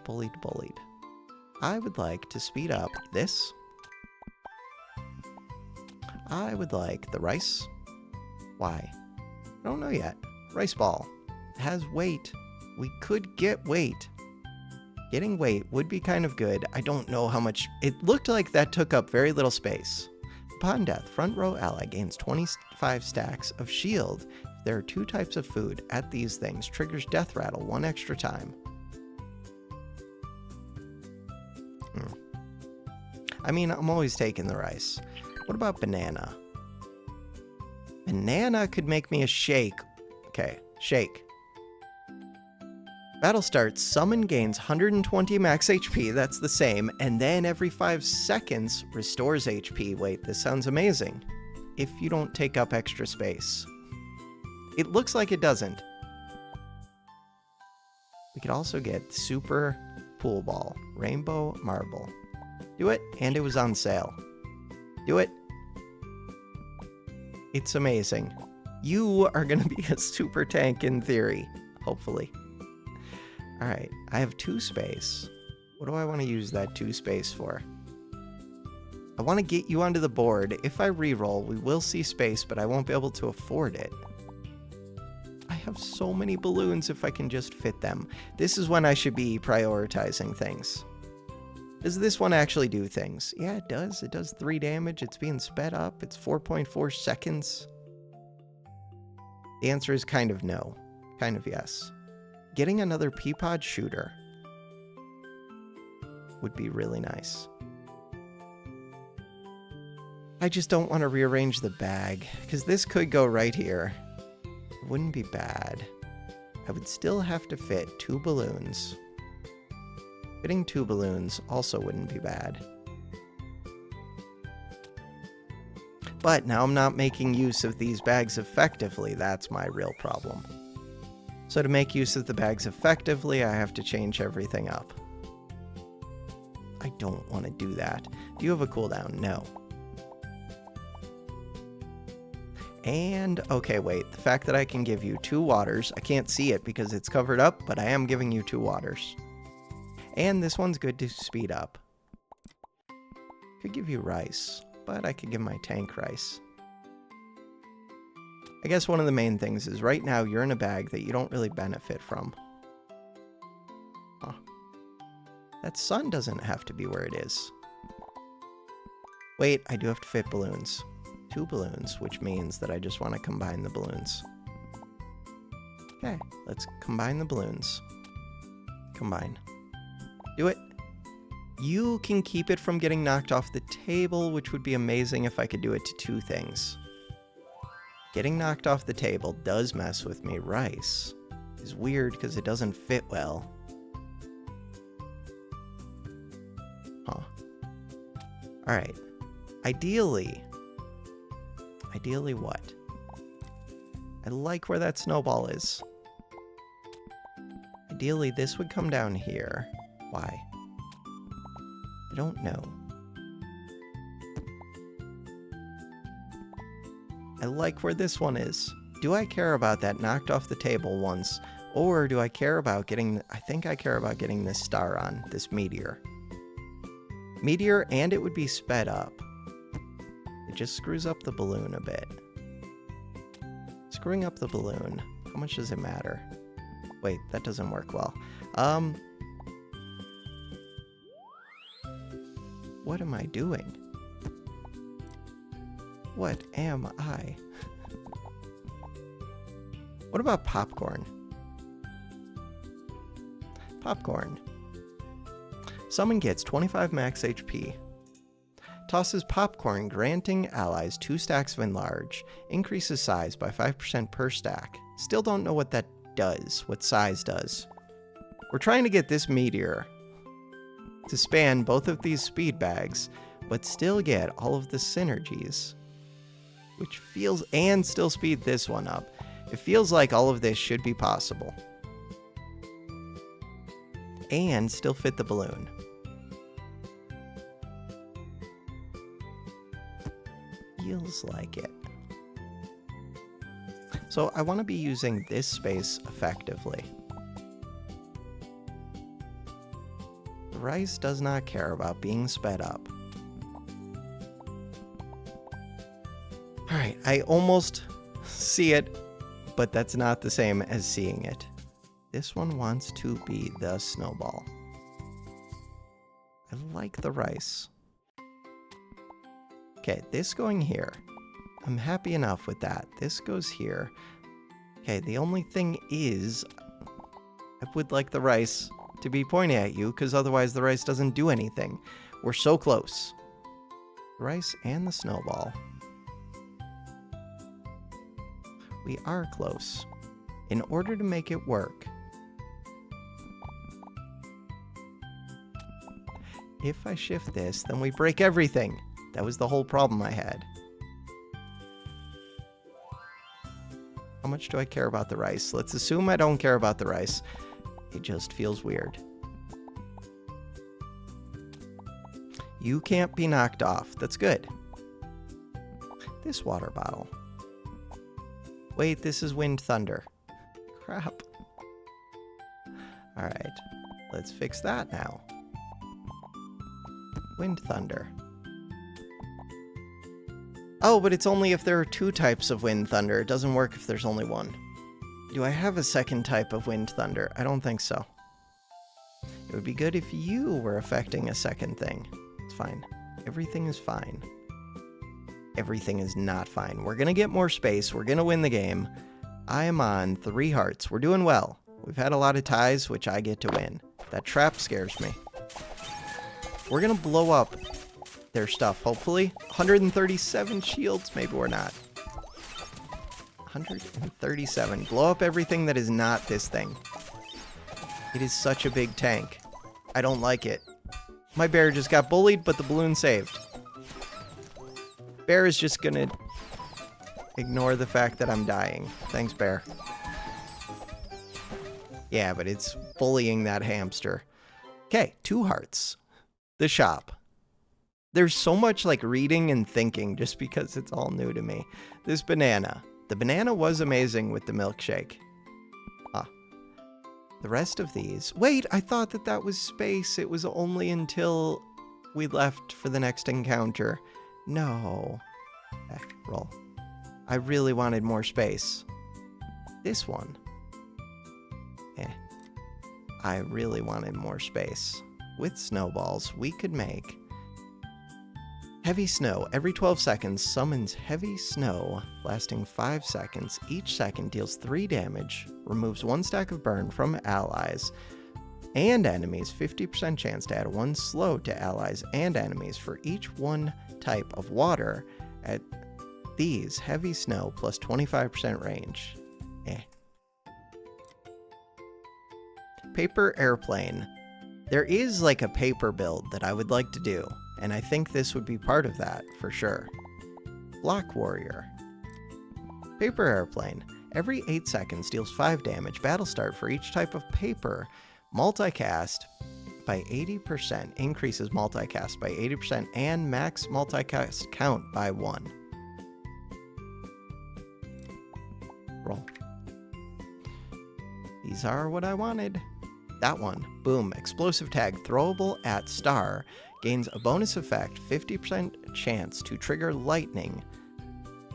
I would like to speed up this. I would like the rice. Why? I don't know yet. Rice ball. It has weight. We could get weight. Getting weight would be kind of good. I don't know how much... It looked like that took up very little space. Upon death, front row ally gains 25 stacks of shield. If there are 2 types of food at these things, triggers death rattle 1 extra time. I mean, I'm always taking the rice. What about banana? Banana could make me a shake. Okay, shake. Battle starts, summon gains 120 max HP, that's the same, and then every 5 seconds restores HP. Wait, this sounds amazing. If you don't take up extra space. It looks like it doesn't. We could also get super pool ball, rainbow marble. Do it, and it was on sale. Do it. It's amazing. You are gonna be a super tank in theory, hopefully. All right, I have 2 space. What do I want to use that 2 space for? I want to get you onto the board. If I reroll, we will see space, but I won't be able to afford it. I have so many balloons if I can just fit them. This is when I should be prioritizing things. Does this one actually do things? Yeah, it does. It does 3 damage. It's being sped up. It's 4.4 seconds. The answer is kind of no. Kind of yes. Getting another Peapod shooter would be really nice. I just don't want to rearrange the bag, because this could go right here. It wouldn't be bad. I would still have to fit 2 balloons. Fitting 2 balloons also wouldn't be bad. But now I'm not making use of these bags effectively. That's my real problem. So to make use of the bags effectively, I have to change everything up. I don't want to do that. Do you have a cooldown? No. And, okay, wait. The fact that I can give you 2 waters, I can't see it because it's covered up, but I am giving you 2 waters. And this one's good to speed up. Could give you rice, but I could give my tank rice. I guess one of the main things is right now you're in a bag that you don't really benefit from. Huh. That sun doesn't have to be where it is. Wait, I do have to fit balloons. 2 balloons, which means that I just want to combine the balloons. Okay, let's combine the balloons. Combine. Do it. You can keep it from getting knocked off the table, which would be amazing if I could do it to two things. Getting knocked off the table does mess with me. Rice is weird because it doesn't fit well. Huh. Alright. Ideally what? I like where that snowball is. Ideally, this would come down here. Why? I don't know. I like where this one is. Do I care about that knocked off the table once? Or do I care about getting... I think I care about getting this star on, this meteor. Meteor, and it would be sped up. It just screws up the balloon a bit. Screwing up the balloon. How much does it matter? Wait, that doesn't work well. What am I doing? What am I? What about popcorn? Popcorn. Someone gets 25 max HP. Tosses popcorn, granting allies 2 stacks of enlarge. Increases size by 5% per stack. Still don't know what that does, what size does. We're trying to get this meteor to span both of these speed bags, but still get all of the synergies. Which feels, and still speed this one up. It feels like all of this should be possible. And still fit the balloon. Feels like it. So I want to be using this space effectively. Rice does not care about being sped up. Alright, I almost see it, but that's not the same as seeing it. This one wants to be the snowball. I like the rice. Okay, this going here. I'm happy enough with that. This goes here. Okay, the only thing is, I would like the rice to be pointing at you, because otherwise the rice doesn't do anything. We're so close. The rice and the snowball. We are close. In order to make it work, if I shift this, then we break everything. That was the whole problem I had. How much do I care about the rice? Let's assume I don't care about the rice. It just feels weird. You can't be knocked off. That's good. This water bottle. Wait, this is wind thunder. Crap. Alright, let's fix that now. Wind thunder. Oh, but it's only if there are 2 types of wind thunder. It doesn't work if there's only 1. Do I have a second type of wind thunder? I don't think so. It would be good if you were affecting a second thing. It's fine. Everything is fine. Everything is not fine. We're gonna get more space. We're gonna win the game. I am on 3 hearts. We're doing well. We've had a lot of ties, which I get to win. That trap scares me. We're gonna blow up their stuff, hopefully. 137 shields. Maybe we're not. 137. Blow up everything that is not this thing. It is such a big tank. I don't like it. My bear just got bullied, but the balloon saved. Bear is just gonna ignore the fact that I'm dying. Thanks, bear. Yeah, but it's bullying that hamster. Okay, 2 hearts. The shop. There's so much like reading and thinking just because it's all new to me. This banana. The banana was amazing with the milkshake. Ah. The rest of these... Wait, I thought that that was space. It was only until we left for the next encounter. No. Okay, roll. I really wanted more space. This one. Eh. I really wanted more space. With snowballs, we could make Heavy snow. Every 12 seconds summons heavy snow, lasting 5 seconds. Each second deals 3 damage, removes 1 stack of burn from allies and enemies. 50% chance to add 1 slow to allies and enemies for each 1 type of water at these. Heavy snow plus 25% range. Paper airplane. There is like a paper build that I would like to do, and I think this would be part of that for sure. Block warrior. Paper airplane. Every 8 seconds deals 5 damage. Battle start for each type of paper. Multicast by 80%. Increases multicast by 80% and max multicast count by 1. Roll. These are what I wanted. That one. Boom. Explosive tag. Throwable at star. Gains a bonus effect. 50% chance to trigger lightning.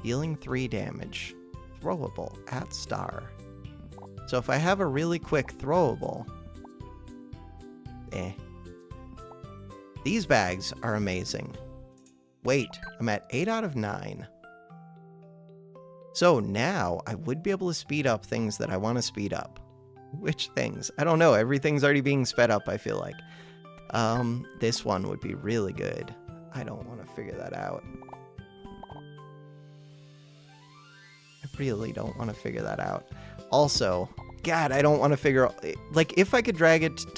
Dealing 3 damage. Throwable at star. So if I have a really quick throwable... These bags are amazing. Wait. I'm at 8 out of 9. So now I would be able to speed up things that I want to speed up. Which things? I don't know. Everything's already being sped up, I feel like. This one would be really good. I don't want to figure that out. I really don't want to figure that out. Also, God, I don't want to figure out... Like, if I could drag it to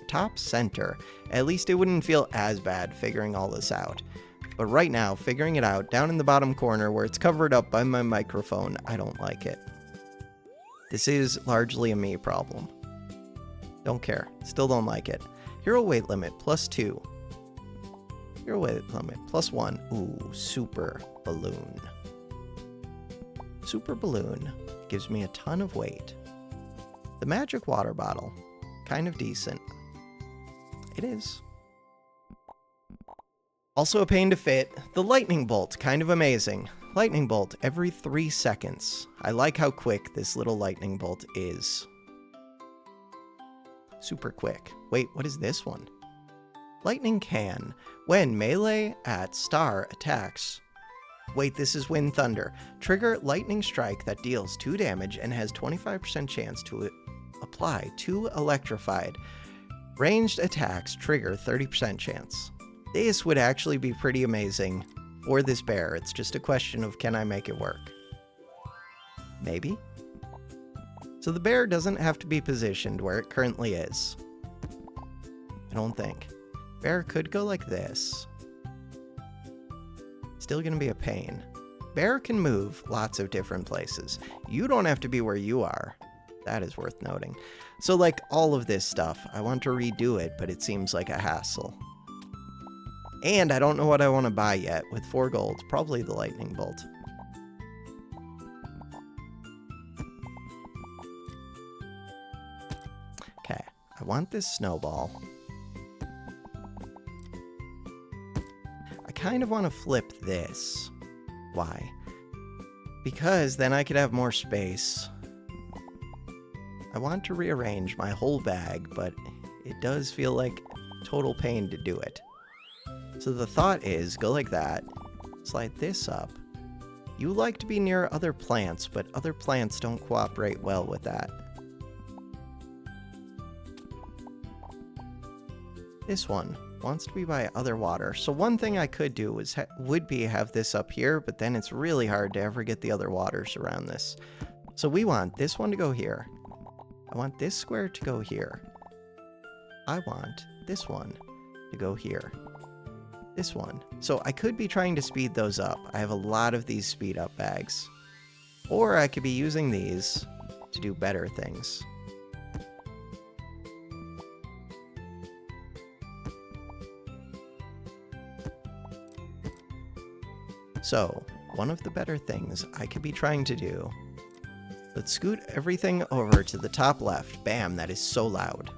top center, at least it wouldn't feel as bad figuring all this out. But right now, figuring it out down in the bottom corner where it's covered up by my microphone, I don't like it. This is largely a me problem. Don't care. Still don't like it. Hero weight limit, +2. Hero weight limit, +1. Ooh, super balloon. Super balloon gives me a ton of weight. The magic water bottle, kind of decent. It is. Also a pain to fit. The lightning bolt, kind of amazing. Lightning bolt every 3 seconds. I like how quick this little lightning bolt is. Super quick. Wait, what is this one? Lightning can. When melee at star attacks. Wait, this is Wind Thunder. Trigger lightning strike that deals 2 damage and has 25% chance to apply 2 electrified. Ranged attacks trigger 30% chance. This would actually be pretty amazing for this bear. It's just a question of, can I make it work? Maybe? So the bear doesn't have to be positioned where it currently is. I don't think. Bear could go like this. Still gonna be a pain. Bear can move lots of different places. You don't have to be where you are. That is worth noting. So like all of this stuff, I want to redo it, but it seems like a hassle. And I don't know what I want to buy yet. With 4 gold, probably the lightning bolt. Okay, I want this snowball. I kind of want to flip this. Why? Because then I could have more space. I want to rearrange my whole bag, but it does feel like total pain to do it. So the thought is, go like that, slide this up. You like to be near other plants, but other plants don't cooperate well with that. This one wants to be by other water. So one thing I could do is would be have this up here, but then it's really hard to ever get the other waters around this. So we want this one to go here. I want this square to go here. I want this one to go here. This one. So I could be trying to speed those up. I have a lot of these speed up bags. Or I could be using these to do better things. So, one of the better things I could be trying to do, let's scoot everything over to the top left. Bam, that is so loud.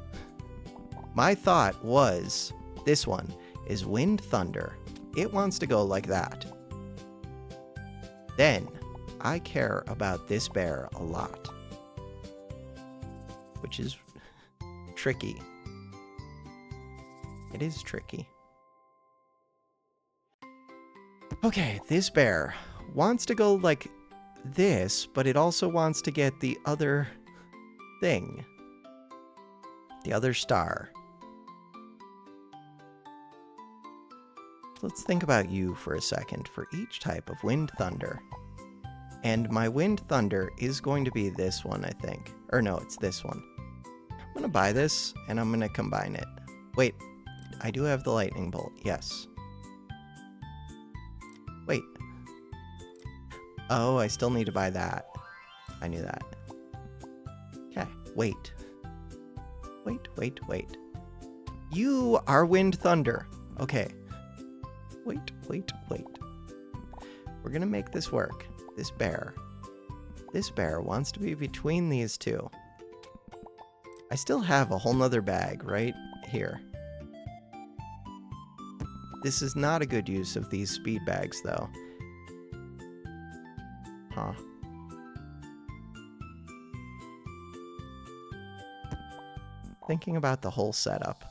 My thought was, this one is Wind Thunder. It wants to go like that. Then, I care about this bear a lot. Which is tricky. It is tricky. Okay, this bear wants to go like this, but it also wants to get the other thing. The other star. Let's think about you for a second for each type of wind thunder. And my wind thunder is going to be this one, I think. Or no, it's this one. I'm going to buy this, and I'm going to combine it. Wait, I do have the lightning bolt, yes. Wait. Oh, I still need to buy that. I knew that. Okay, wait. Wait. You are wind thunder. Okay. Wait. We're gonna make this work. This bear wants to be between these two. I still have a whole nother bag right here. This is not a good use of these speed bags, though. Huh. Thinking about the whole setup.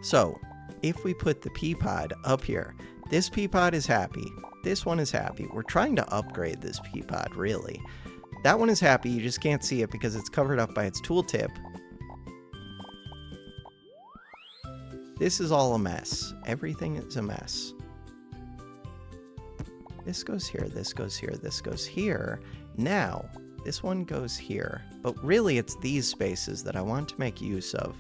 So, if we put the pea pod up here, this pea pod is happy. This one is happy. We're trying to upgrade this pea pod, really. That one is happy, you just can't see it because it's covered up by its tooltip. This is all a mess. Everything is a mess. This goes here, this goes here, this goes here. Now, this one goes here. But really, it's these spaces that I want to make use of.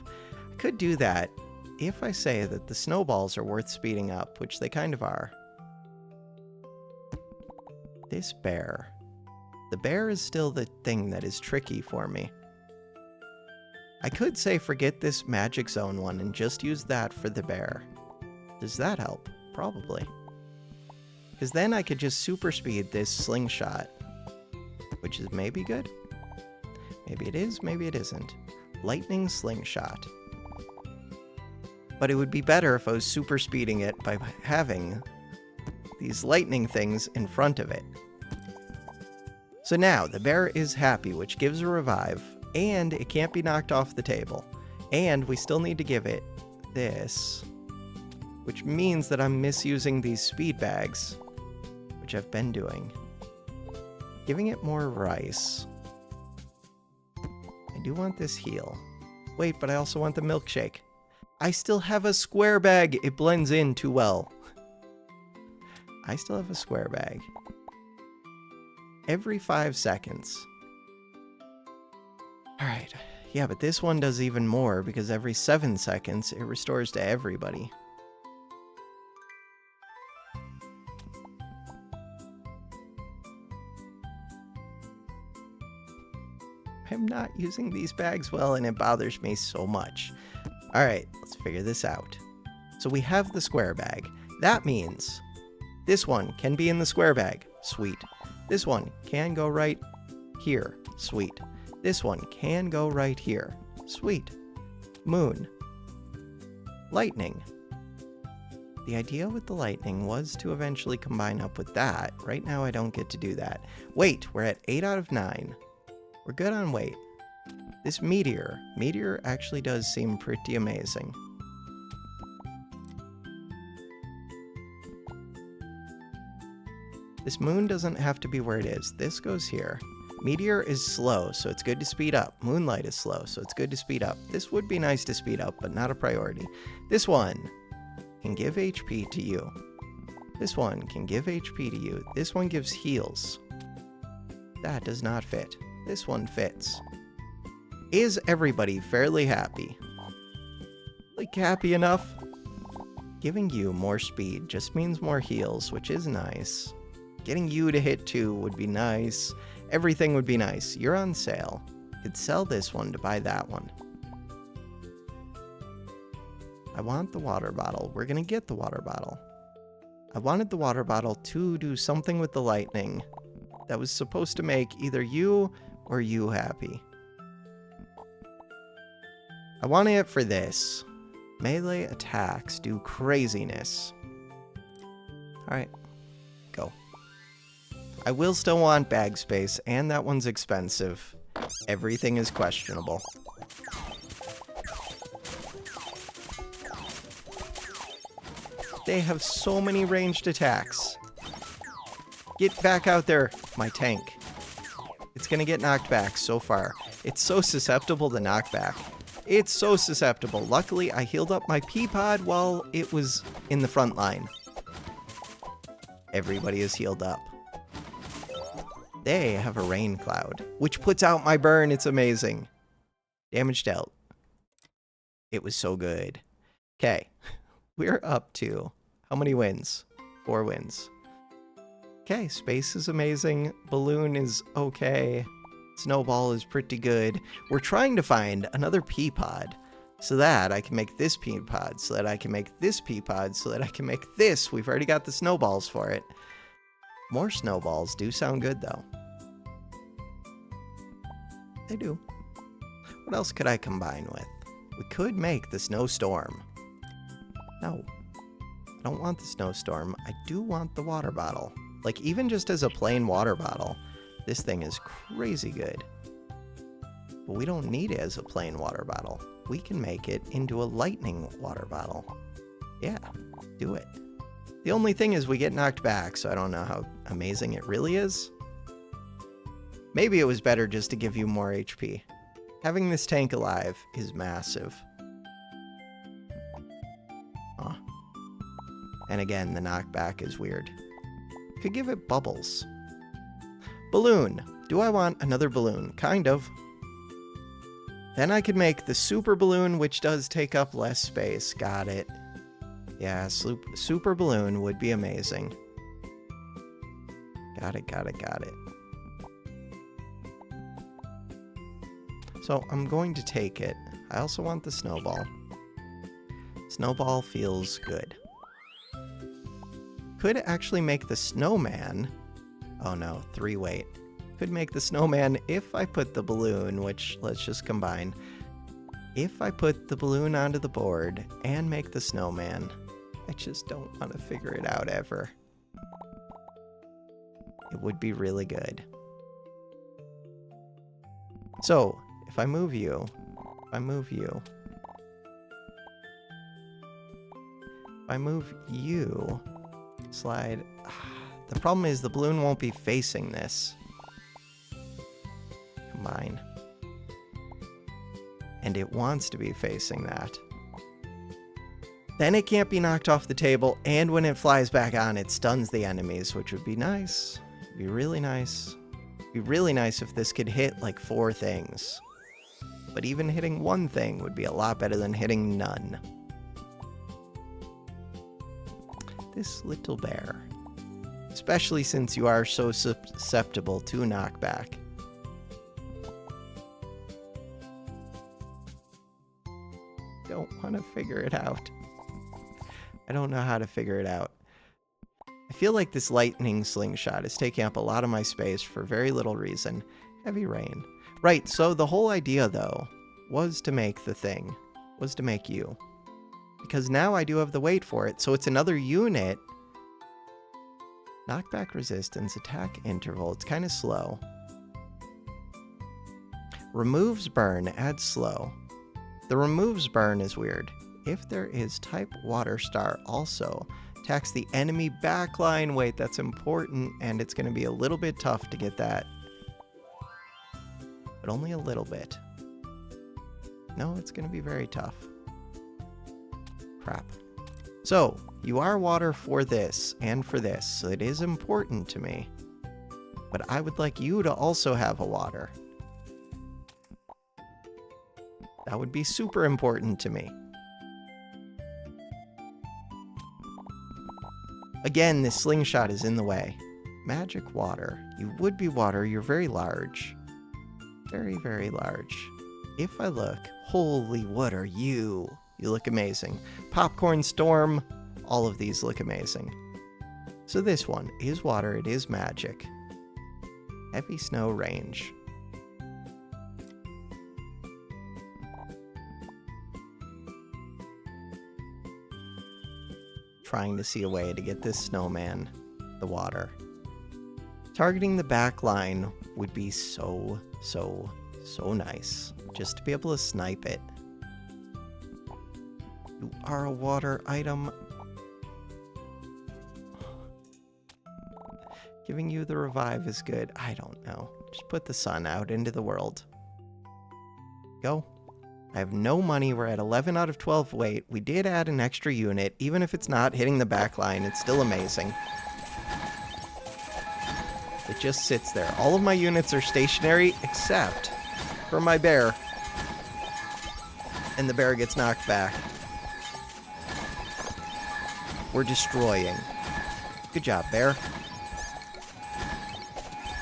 I could do that if I say that the snowballs are worth speeding up, which they kind of are. This bear. The bear is still the thing that is tricky for me. I could say forget this magic zone one and just use that for the bear. Does that help? Probably. Because then I could just super speed this slingshot, which is maybe good. Maybe it is, maybe it isn't. Lightning slingshot. But it would be better if I was super speeding it by having these lightning things in front of it. So now the bear is happy, which gives a revive, and it can't be knocked off the table. And we still need to give it this, which means that I'm misusing these speed bags, which I've been doing. Giving it more rice. I do want this heal. Wait, but I also want the milkshake. I still have a square bag. It blends in too well. I still have a square bag. Every 5 seconds. Alright. Yeah, but this one does even more because every 7 seconds it restores to everybody. I'm not using these bags well and it bothers me so much. Alright, let's figure this out. So we have the square bag. That means this one can be in the square bag. Sweet. This one can go right here. Sweet. This one can go right here. Sweet. Moon. Lightning. The idea with the lightning was to eventually combine up with that. Right now I don't get to do that. Wait, we're at 8 out of 9. We're good on weight. This meteor. Meteor actually does seem pretty amazing. This moon doesn't have to be where it is. This goes here. Meteor is slow, so it's good to speed up. Moonlight is slow, so it's good to speed up. This would be nice to speed up, but not a priority. This one can give HP to you. This one can give HP to you. This one gives heals. That does not fit. This one fits. Is everybody fairly happy? Like, happy enough? Giving you more speed just means more heals, which is nice. Getting you to hit 2 would be nice. Everything would be nice. You're on sale. Could sell this one to buy that one. I want the water bottle. We're gonna get the water bottle. I wanted the water bottle to do something with the lightning that was supposed to make either you or you happy. I want it for this. Melee attacks do craziness. Alright, go. I will still want bag space, and that one's expensive. Everything is questionable. They have so many ranged attacks. Get back out there, my tank. It's gonna get knocked back so far. It's so susceptible to knockback. It's so susceptible. Luckily, I healed up my Peapod while it was in the front line. Everybody is healed up. They have a rain cloud, which puts out my burn. It's amazing. Damage dealt. It was so good. Okay, we're up to how many wins? 4 wins. Okay, space is amazing. Balloon is okay. Snowball is pretty good. We're trying to find another Peapod so that I can make this Peapod, so that I can make this Peapod, so that I can make this. We've already got the snowballs for it. More snowballs do sound good, though. They do. What else could I combine with? We could make the snowstorm. No, I don't want the snowstorm. I do want the water bottle. Like, even just as a plain water bottle, this thing is crazy good. But we don't need it as a plain water bottle. We can make it into a lightning water bottle. Yeah, do it. The only thing is we get knocked back, so I don't know how amazing it really is. Maybe it was better just to give you more HP. Having this tank alive is massive. Huh. And again, the knockback is weird. Could give it bubbles. Balloon. Do I want another balloon? Kind of. Then I could make the super balloon, which does take up less space. Got it. Yeah, super balloon would be amazing. Got it, got it, got it. So I'm going to take it. I also want the snowball. Snowball feels good. Could actually make the snowman. Oh no, 3 weight. Could make the snowman if I put the balloon, which let's just combine. If I put the balloon onto the board and make the snowman, I just don't want to figure it out ever. It would be really good. So, if I move you, if I move you, slide. The problem is the balloon won't be facing this. Combine. And it wants to be facing that. Then it can't be knocked off the table, and when it flies back on, it stuns the enemies, which would be nice. It'd be really nice. It'd be really nice if this could hit like 4 things. But even hitting 1 thing would be a lot better than hitting none. This little bear. Especially since you are so susceptible to knockback. Don't want to figure it out. I don't know how to figure it out. I feel like this lightning slingshot is taking up a lot of my space for very little reason. Heavy rain. Right, so the whole idea, though, was to make the thing. Was to make you. Because now I do have the weight for it, so it's another unit. Knockback resistance, attack interval. It's kind of slow. Removes burn, adds slow. The removes burn is weird. If there is type water star also, attacks the enemy backline. Wait, that's important, and it's going to be a little bit tough to get that. But only a little bit. No, it's going to be very tough. Crap. So, you are water for this and for this, so it is important to me. But I would like you to also have a water. That would be super important to me. Again, this slingshot is in the way. Magic water. You would be water. You're very large. Very, very large. If I look, holy, what are you? You look amazing. Popcorn Storm. All of these look amazing. So this one is water. It is magic. Heavy snow range. Trying to see a way to get this snowman the water. Targeting the back line would be so nice. Just to be able to snipe it. You are a water item. Giving you the revive is good. I don't know. Just put the sun out into the world. Go. I have no money. We're at 11 out of 12 weight. We did add an extra unit. Even if it's not hitting the back line, it's still amazing. It just sits there. All of my units are stationary except for my bear. And the bear gets knocked back. We're destroying. Good job, bear.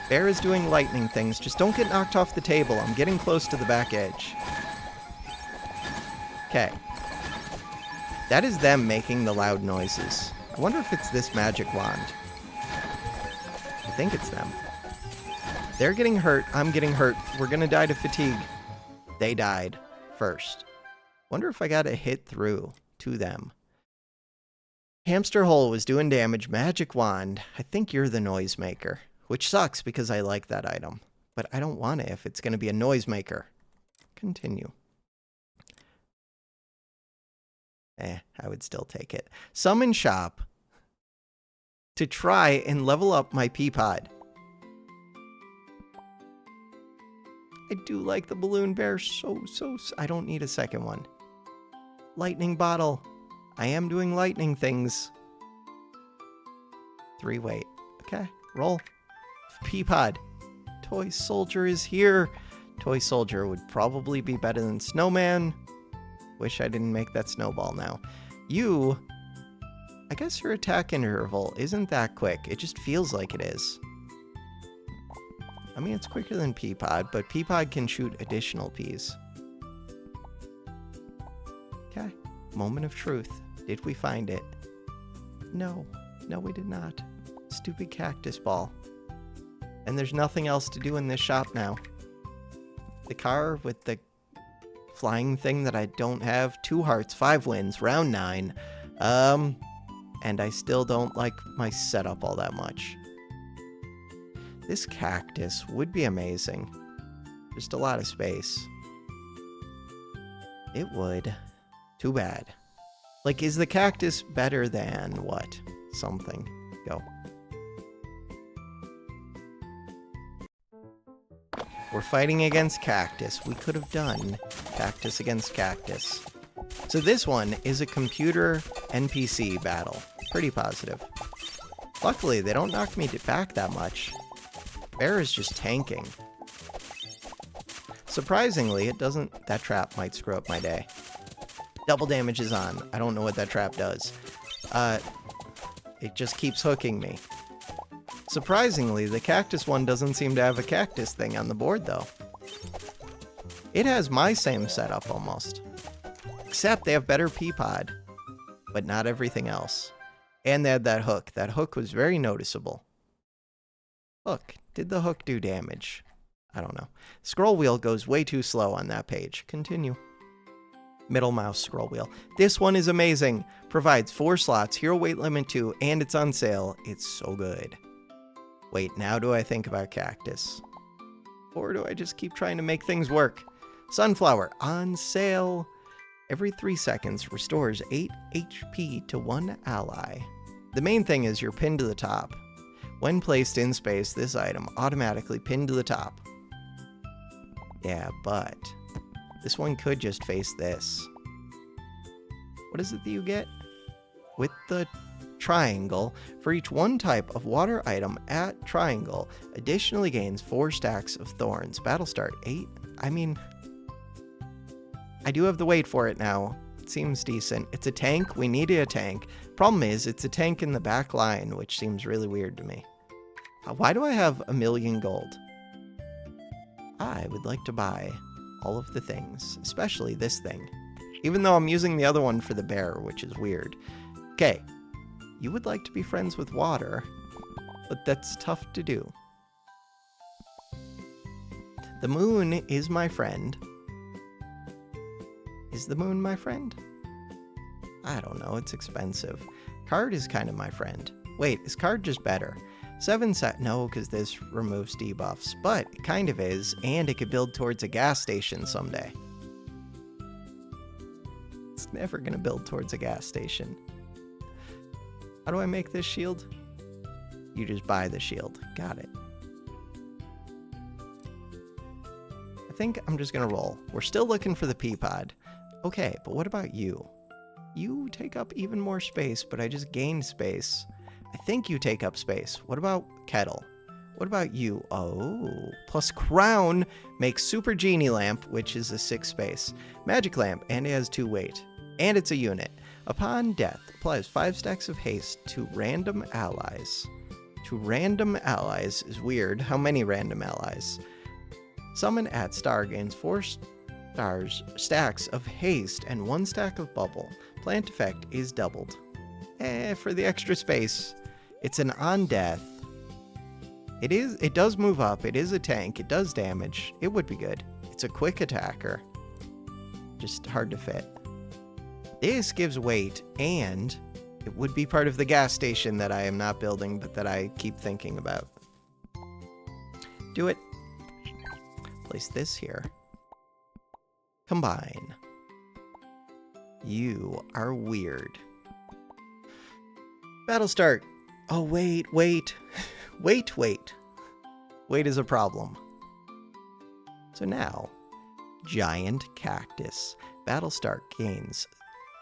Bear is doing lightning things. Just don't get knocked off the table. I'm getting close to the back edge. Okay. That is them making the loud noises. I wonder if it's this magic wand. I think it's them. They're getting hurt. I'm getting hurt. We're going to die to fatigue. They died first. Wonder if I got a hit through to them. Hamster hole was doing damage. Magic wand. I think you're the noisemaker. Which sucks because I like that item. But I don't want it if it's going to be a noisemaker. Continue. I would still take it. Summon shop to try and level up my Peapod. I do like the balloon bear so. I don't need a second one. Lightning bottle. I am doing lightning things. 3 weight. Okay, roll. Peapod. Toy soldier is here. Toy soldier would probably be better than snowman. Wish I didn't make that snowball now. You, I guess your attack interval isn't that quick. It just feels like it is. I mean, it's quicker than Peapod, but Peapod can shoot additional peas. Okay, moment of truth. Did we find it? No, we did not. Stupid cactus ball. And there's nothing else to do in this shop now. The car with the flying thing that I don't have. 2 hearts, 5 wins, round 9. And I still don't like my setup all that much. This cactus would be amazing. Just a lot of space. It would. Too bad. Like, is the cactus better than what? Something. Go. We're fighting against cactus. We could have done cactus against cactus. So this one is a computer NPC battle. Pretty positive. Luckily, they don't knock me back that much. Bear is just tanking. Surprisingly, it doesn't... That trap might screw up my day. Double damage is on. I don't know what that trap does. It just keeps hooking me. Surprisingly, the cactus one doesn't seem to have a cactus thing on the board, though. It has my same setup, almost. Except they have better Peapod, but not everything else. And they had that hook. That hook was very noticeable. Hook. Did the hook do damage? I don't know. Scroll wheel goes way too slow on that page. Continue. Middle mouse scroll wheel. This one is amazing. Provides 4 slots, hero weight limit 2, and it's on sale. It's so good. Wait, now do I think about cactus? Or do I just keep trying to make things work? Sunflower, on sale. Every 3 seconds, restores 8 HP to 1 ally. The main thing is you're pinned to the top. When placed in space, this item automatically pinned to the top. Yeah, but this one could just face this. What is it that you get? With the triangle, for each 1 type of water item at triangle, additionally gains 4 stacks of thorns. Battle start 8. I mean, I do have the weight for it now. It seems decent. It's a tank. We needed a tank. Problem is, it's a tank in the back line, which seems really weird to me. Why do I have 1,000,000 gold? I would like to buy all of the things, especially this thing. Even though I'm using the other one for the bear, which is weird. Okay. You would like to be friends with water, but that's tough to do. The moon is my friend. Is the moon my friend? I don't know, it's expensive. Card is kind of my friend. Wait, is card just better? 7 set, no, because this removes debuffs, but it kind of is, and it could build towards a gas station someday. It's never gonna build towards a gas station. How do I make this shield? You just buy the shield. Got it. I think I'm just gonna roll. We're still looking for the pea pod. Okay, but what about you? You take up even more space, but I just gained space. I think you take up space. What about kettle? What about you? Oh, plus crown makes super genie lamp, which is a 6 space. Magic lamp, and it has 2 weight. And it's a unit. Upon death, applies 5 stacks of haste to random allies. To random allies is weird. How many random allies? Summon at star gains 4 stacks of haste and 1 stack of bubble. Plant effect is doubled. For the extra space, it's an on death. It does move up. It is a tank. It does damage. It would be good. It's a quick attacker. Just hard to fit. This gives weight, and it would be part of the gas station that I am not building, but that I keep thinking about. Do it. Place this here. Combine. You are weird. Battle start. Oh, wait. Wait is a problem. So now, giant cactus. Battle start gains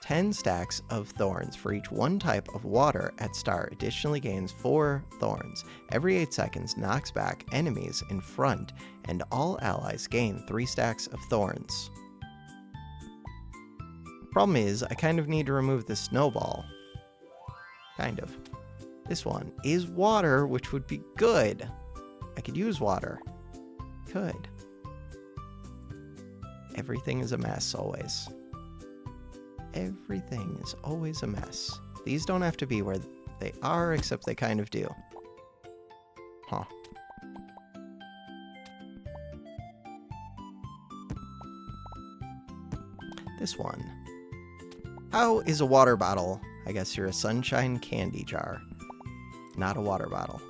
10 stacks of thorns for each 1 type of water at star. Additionally gains 4 thorns. Every 8 seconds knocks back enemies in front, and all allies gain 3 stacks of thorns. Problem is, I kind of need to remove the snowball. Kind of. This one is water, which would be good. I could use water. Could. Everything is a mess, always. Everything is always a mess. These don't have to be where they are, except they kind of do. Huh. This one. How is a water bottle? I guess you're a sunshine candy jar. Not a water bottle.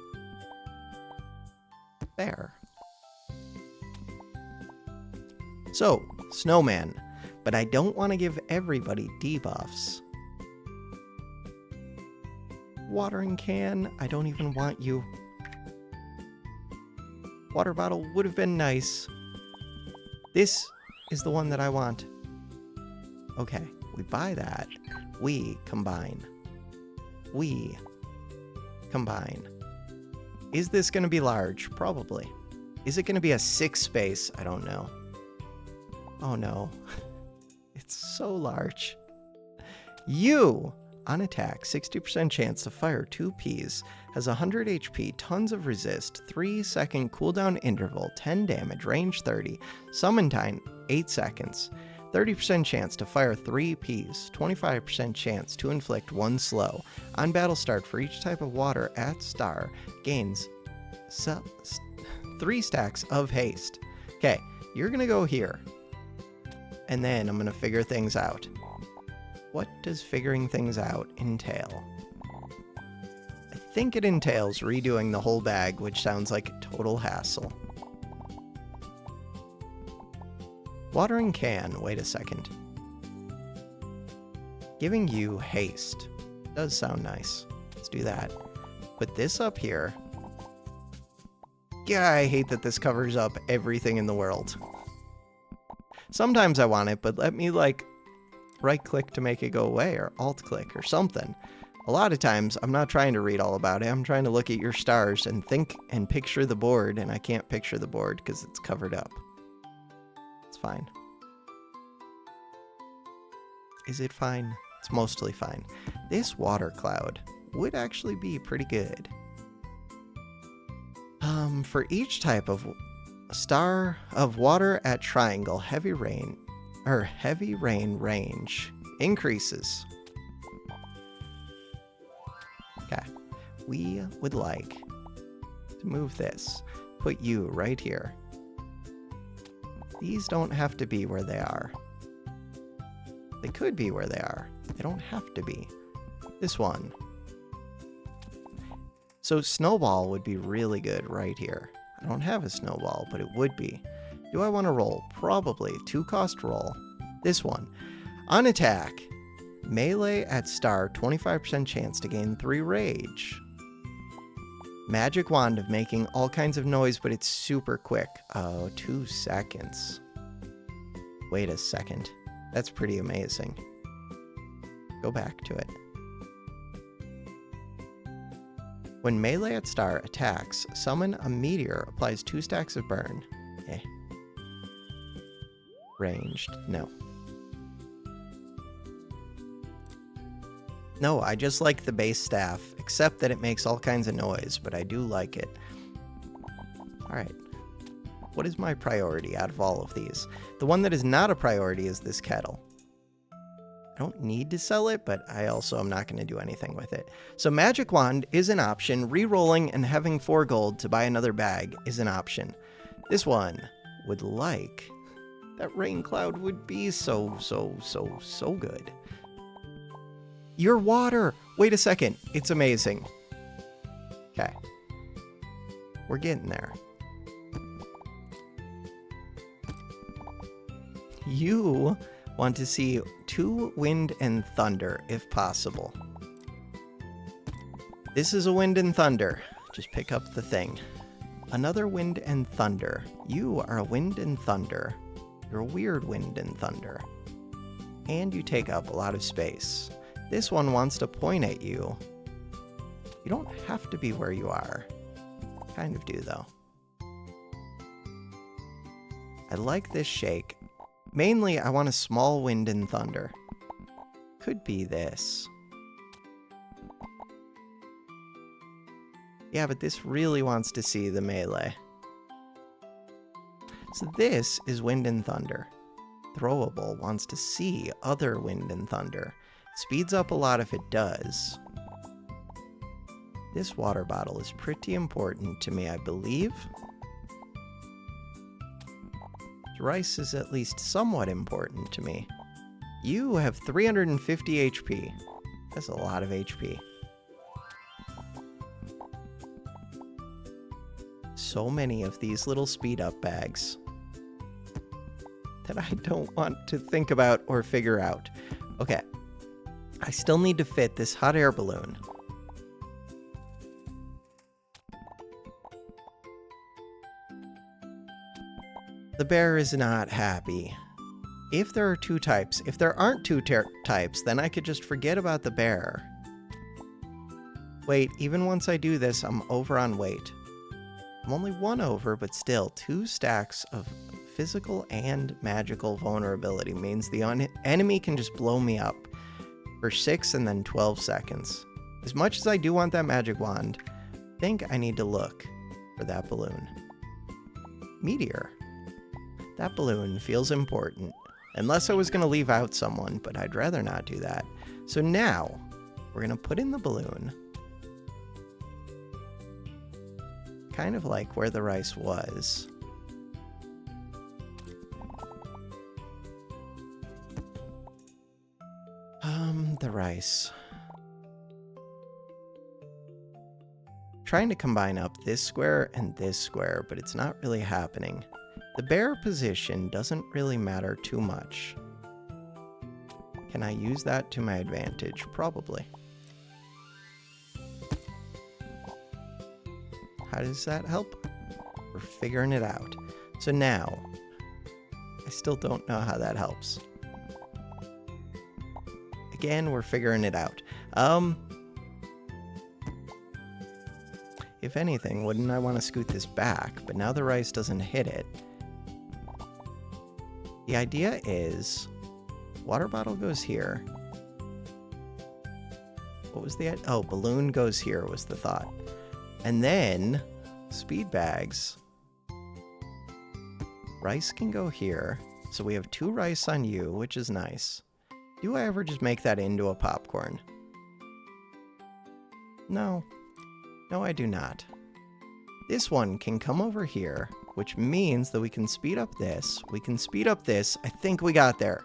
There. So, snowman. But I don't want to give everybody debuffs. Watering can. I don't even want you. Water bottle would have been nice. This is the one that I want. Okay, we buy that. We combine. We combine. Is this going to be large? Probably. Is it going to be a 6 space? I don't know. Oh no. It's so large. You, on attack, 60% chance to fire 2 peas, has 100 HP, tons of resist, 3-second cooldown interval, 10 damage, range 30, summon time 8 seconds, 30% chance to fire 3 peas, 25% chance to inflict 1 slow. On battle start for each type of water at star, gains 3 stacks of haste. Okay, you're gonna go here. And then I'm going to figure things out. What does figuring things out entail? I think it entails redoing the whole bag, which sounds like a total hassle. Watering can. Wait a second. Giving you haste. Does sound nice. Let's do that. Put this up here. Yeah, I hate that this covers up everything in the world. Sometimes I want it, but let me, like, right-click to make it go away, or alt-click, or something. A lot of times, I'm not trying to read all about it. I'm trying to look at your stars and think and picture the board, and I can't picture the board because it's covered up. It's fine. Is it fine? It's mostly fine. This water cloud would actually be pretty good. For each type of star of water at triangle, heavy rain range increases. Okay, we would like to move this. Put you right here. These don't have to be where they are. They could be where they are. They don't have to be. This one. So snowball would be really good right here. I don't have a snowball, but it would be. Do I want to roll? Probably. 2-cost roll. This one. On attack, melee at star, 25% chance to gain 3 rage. Magic wand of making all kinds of noise, but it's super quick. Oh, 2 seconds. Wait a second. That's pretty amazing. Go back to it. When melee at star attacks, summon a meteor, applies 2 stacks of burn. Eh. Ranged. No. No, I just like the base staff, except that it makes all kinds of noise, but I do like it. Alright. What is my priority out of all of these? The one that is not a priority is this kettle. I don't need to sell it, but I also am not going to do anything with it. So Magic Wand is an option. Re-rolling and having 4 gold to buy another bag is an option. This one would like. That rain cloud would be so good. Your water! Wait a second. It's amazing. Okay. We're getting there. You want to see 2 wind and thunder, if possible. This is a wind and thunder. Just pick up the thing. Another wind and thunder. You are a wind and thunder. You're a weird wind and thunder. And you take up a lot of space. This one wants to point at you. You don't have to be where you are. Kind of do, though. I like this shake. Mainly, I want a small wind and thunder. Could be this. Yeah, but this really wants to see the melee. So this is wind and thunder. Throwable wants to see other wind and thunder. Speeds up a lot if it does. This water bottle is pretty important to me, I believe. Rice is at least somewhat important to me. You have 350 HP. That's a lot of HP. So many of these little speed up bags that I don't want to think about or figure out. Okay. I still need to fit this hot air balloon. The bear is not happy. If there are 2 types, if there aren't 2 types, then I could just forget about the bear. Wait, even once I do this, I'm over on weight. I'm only 1 over, but still 2 stacks of physical and magical vulnerability means the enemy can just blow me up for 6 and then 12 seconds. As much as I do want that magic wand, I think I need to look for that balloon. Meteor. That balloon feels important. Unless I was going to leave out someone, but I'd rather not do that. So now, we're going to put in the balloon. Kind of like where the rice was. The rice. Trying to combine up this square and this square, but it's not really happening. The bear position doesn't really matter too much. Can I use that to my advantage? Probably. How does that help? We're figuring it out. So now, I still don't know how that helps. Again, we're figuring it out. If anything, wouldn't I want to scoot this back? But now the rice doesn't hit it. The idea is, water bottle goes here. What was the, oh, balloon goes here was the thought. And then, speed bags. Rice can go here. So we have 2 rice on you, which is nice. Do I ever just make that into a popcorn? No. No, I do not. This one can come over here, which means that we can speed up this. We can speed up this. I think we got there.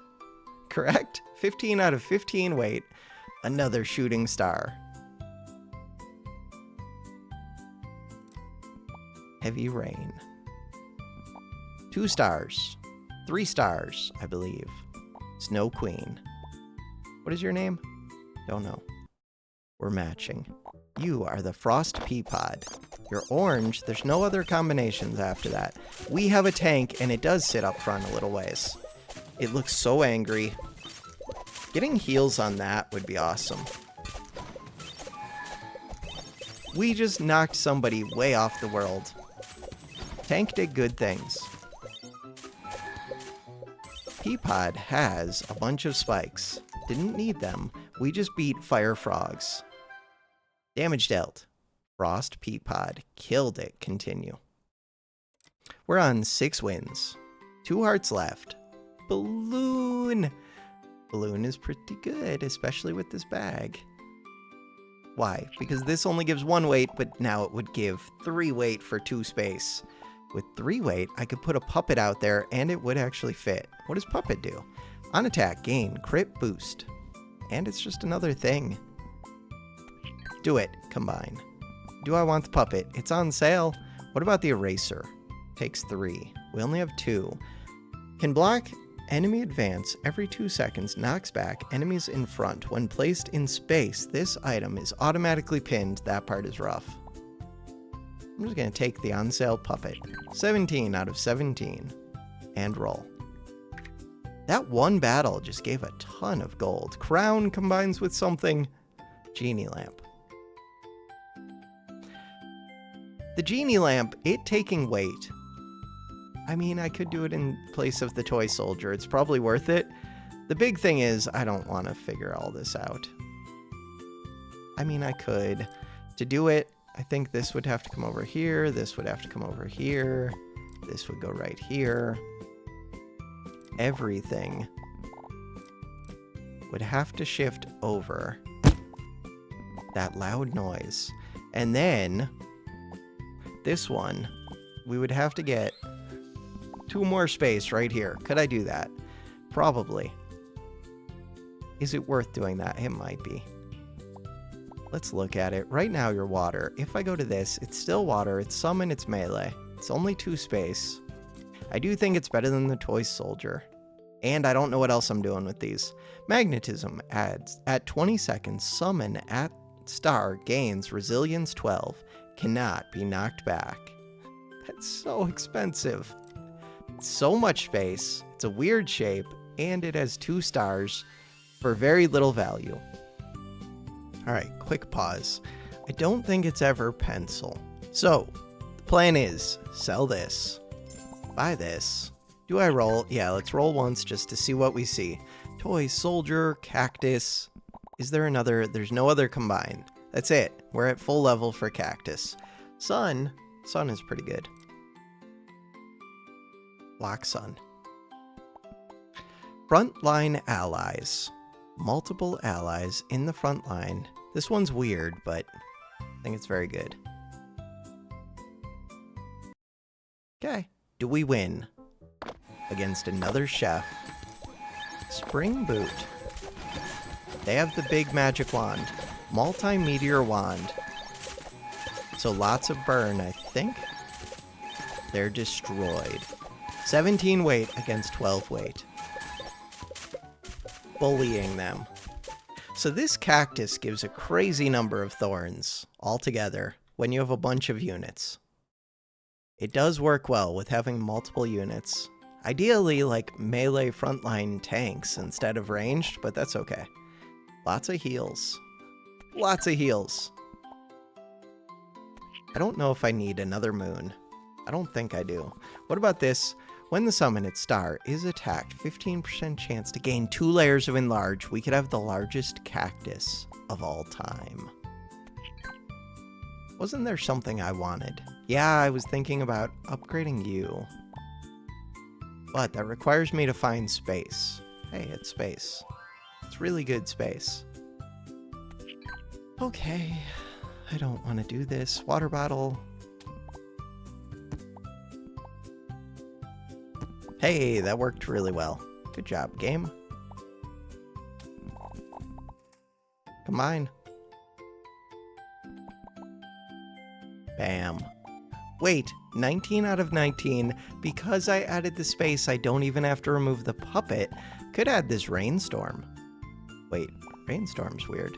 Correct? 15 out of 15. Wait. Another shooting star. Heavy rain. 2 stars. 3 stars, I believe. Snow Queen. What is your name? Don't know. We're matching. You are the Frost Pea Pod. You're orange. There's no other combinations after that. We have a tank, and it does sit up front a little ways. It looks so angry. Getting heals on that would be awesome. We just knocked somebody way off the world. Tank did good things. Peapod has a bunch of spikes. Didn't need them. We just beat fire frogs. Damage dealt. Frost Peapod. Killed it. Continue. We're on 6 wins. 2 hearts left. Balloon. Balloon is pretty good, especially with this bag. Why? Because this only gives 1 weight, but now it would give 3 weight for 2 space. With 3 weight, I could put a puppet out there, and it would actually fit. What does puppet do? On attack, gain crit boost. And it's just another thing. Do it. Combine. Do I want the puppet? It's on sale. What about the eraser? Takes 3. We only have 2. Can block enemy advance every 2 seconds, knocks back enemies in front. When placed in space, this item is automatically pinned. That part is rough. I'm just going to take the on sale puppet. 17 out of 17. And roll. That one battle just gave a ton of gold. Crown combines with something. Genie lamp. The genie lamp, it taking weight. I mean, I could do it in place of the toy soldier. It's probably worth it. The big thing is, I don't want to figure all this out. I mean, I could. To do it, I think this would have to come over here. This would have to come over here. This would go right here. Everything would have to shift over. That loud noise. And then this one, we would have to get 2 more space right here. Could I do that? Probably. Is it worth doing that? It might be. Let's look at it. Right now, you're water. If I go to this, it's still water. It's summon, it's melee. It's only 2 space. I do think it's better than the toy soldier. And I don't know what else I'm doing with these. Magnetism adds at 20 seconds, summon at star gains resilience 12. Cannot be knocked back. That's so expensive. It's so much space. It's a weird shape. And it has 2 stars for very little value. Alright, quick pause. I don't think it's ever pencil. So, the plan is, sell this. Buy this. Do I roll? Yeah, let's roll once just to see what we see. Toy, soldier, cactus. Is there another? There's no other combined. That's it. We're at full level for cactus. Sun. Sun is pretty good. Block sun. Frontline allies. Multiple allies in the front line. This one's weird, but I think it's very good. Okay. Do we win? Against another chef. Spring boot. They have the big magic wand. Multi-meteor wand. So lots of burn, I think. They're destroyed. 17 weight against 12 weight. Bullying them. So this cactus gives a crazy number of thorns altogether when you have a bunch of units. It does work well with having multiple units. Ideally, like melee frontline tanks instead of ranged, but that's okay. Lots of heals. Lots of heals. I don't know if I need another moon. I don't think I do. What about this? When the summon its star is attacked, 15% chance to gain 2 layers of enlarge. We could have the largest cactus of all time. Wasn't there something I wanted? Yeah, I was thinking about upgrading you. But that requires me to find space. Hey, it's space. It's really good space. Okay, I don't want to do this. Water bottle. Hey, that worked really well. Good job, game. Combine. Bam. Wait, 19 out of 19. Because I added the space, I don't even have to remove the puppet. Could add this rainstorm. Wait, rainstorm's weird.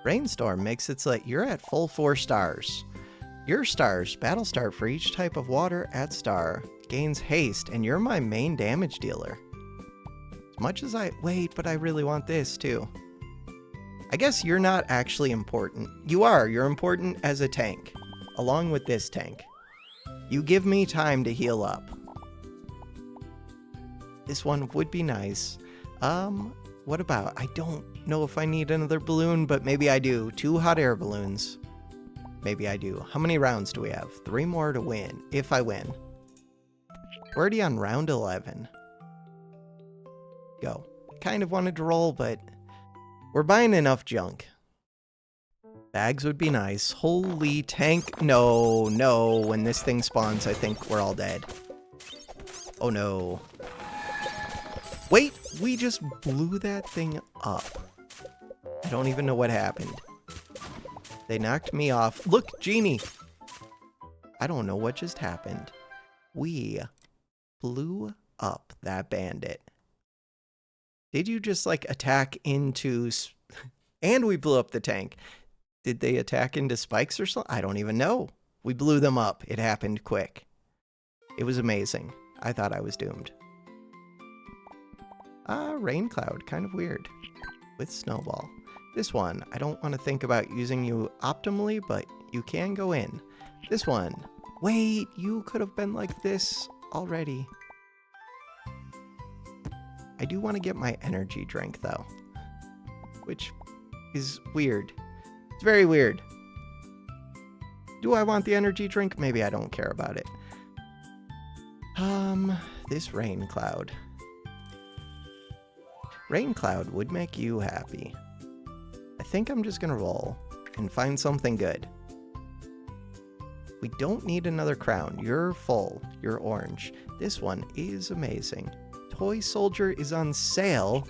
Rainstorm makes it so that you're at full 4 stars. Your stars, battle start for each type of water at star, gains haste, and you're my main damage dealer. As much as wait, but I really want this too. I guess you're not actually important. You're important as a tank, along with this tank. You give me time to heal up. This one would be nice. What about, I don't know if I need another balloon, but maybe I do. 2 hot air balloons. Maybe I do. How many rounds do we have? 3 more to win, if I win. We're already on round 11. Go. Kind of wanted to roll, but we're buying enough junk. Bags would be nice. Holy tank. No, no. When this thing spawns, I think we're all dead. Oh no. Wait, we just blew that thing up. I don't even know what happened. They knocked me off. Look, Genie. I don't know what just happened. We blew up that bandit. Did you just like attack into... And we blew up the tank. Did they attack into spikes or something? I don't even know. We blew them up. It happened quick. It was amazing. I thought I was doomed. Rain cloud. Kind of weird. With snowball. This one, I don't want to think about using you optimally, but you can go in. This one. Wait, you could have been like this already. I do want to get my energy drink, though. Which is weird. It's very weird. Do I want the energy drink? Maybe I don't care about it. This rain cloud. Rain cloud would make you happy. I think I'm just gonna roll and find something good. We don't need another crown. You're full. You're orange. This one is amazing. Toy soldier is on sale.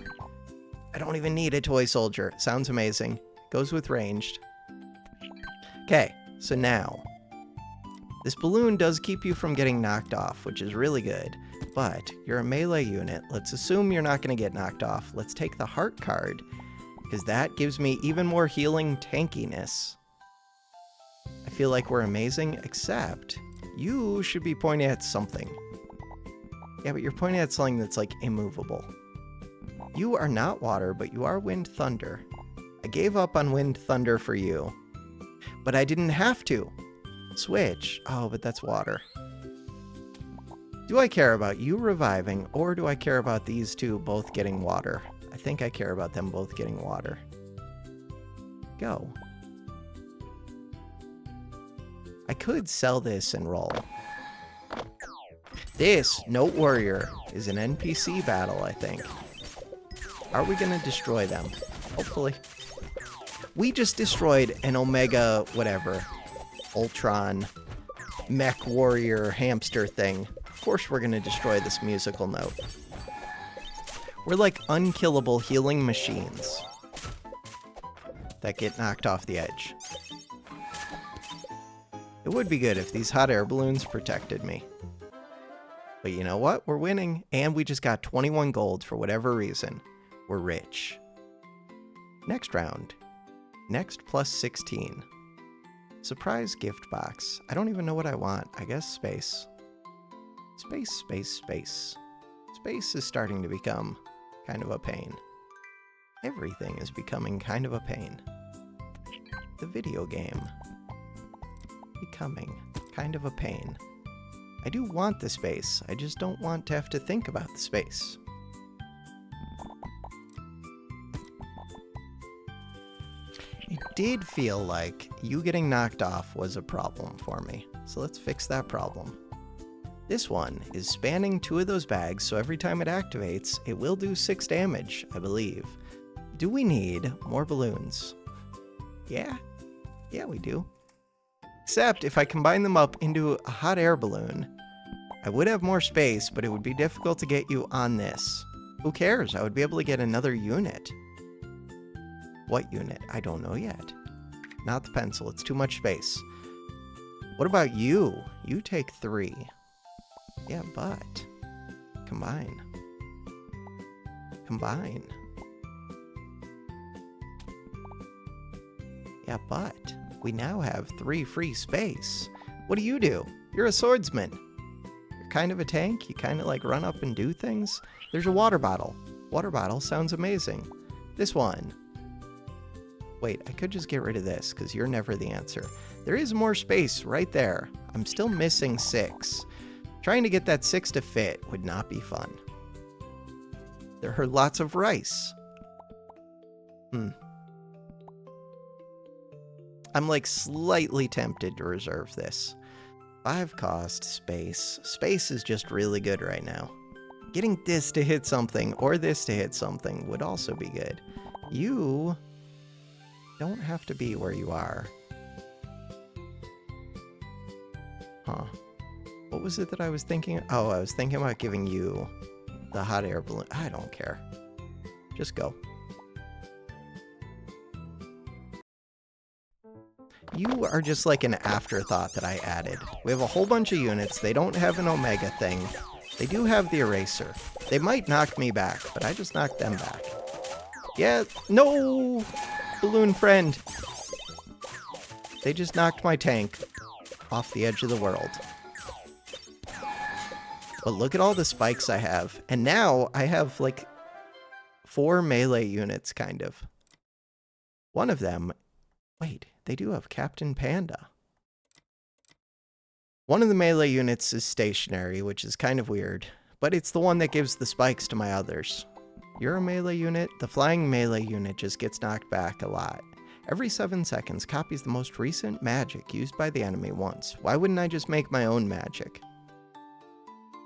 I don't even need a toy soldier. Sounds amazing. Goes with ranged. Okay, so now. This balloon does keep you from getting knocked off, which is really good. But you're a melee unit. Let's assume you're not going to get knocked off. Let's take the heart card, because that gives me even more healing tankiness. I feel like we're amazing, except you should be pointing at something. Yeah, but you're pointing at something that's like immovable. You are not water, but you are wind thunder. I gave up on wind thunder for you, but I didn't have to. Switch. Oh, but that's water. Do I care about you reviving, or do I care about these two both getting water? I think I care about them both getting water. Go. I could sell this and roll. This Note Warrior is an NPC battle, I think. Are we going to destroy them? Hopefully. We just destroyed an Omega whatever. Ultron mech warrior hamster thing. Of course we're going to destroy this musical note. We're like unkillable healing machines that get knocked off the edge. It would be good if these hot air balloons protected me. But you know what? We're winning. And we just got 21 gold for whatever reason. We're rich. Next round. Next plus 16. Surprise gift box. I don't even know what I want. I guess space. Space, space, space. Space is starting to become kind of a pain. Everything is becoming kind of a pain. The video game. Becoming kind of a pain. I do want the space. I just don't want to have to think about the space. It did feel like you getting knocked off was a problem for me. So let's fix that problem. This one is spanning 2 of those bags, so every time it activates, it will do 6 damage, I believe. Do we need more balloons? Yeah. Yeah, we do. Except if I combine them up into a hot air balloon, I would have more space, but it would be difficult to get you on this. Who cares? I would be able to get another unit. What unit? I don't know yet. Not the pencil. It's too much space. What about you? You take 3. Yeah, but... Combine. Combine. Yeah, but we now have 3 free space. What do? You're a swordsman. You're kind of a tank. You kind of like run up and do things. There's a water bottle. Water bottle sounds amazing. This one. Wait, I could just get rid of this because you're never the answer. There is more space right there. I'm still missing 6. Trying to get that 6 to fit would not be fun. There are lots of rice. I'm like slightly tempted to reserve this. 5 cost, space. Space is just really good right now. Getting this to hit something or this to hit something would also be good. You don't have to be where you are. Huh. What was it that I was thinking? Oh, I was thinking about giving you the hot air balloon. I don't care. Just go. You are just like an afterthought that I added. We have a whole bunch of units. They don't have an Omega thing. They do have the eraser. They might knock me back, but I just knocked them back. Yeah, no! Balloon friend. They just knocked my tank off the edge of the world. But look at all the spikes I have. And now I have like 4 melee units, kind of. One of them... Wait, they do have Captain Panda. One of the melee units is stationary, which is kind of weird. But it's the one that gives the spikes to my others. You're a melee unit. The flying melee unit just gets knocked back a lot. Every 7 seconds, copies the most recent magic used by the enemy once. Why wouldn't I just make my own magic?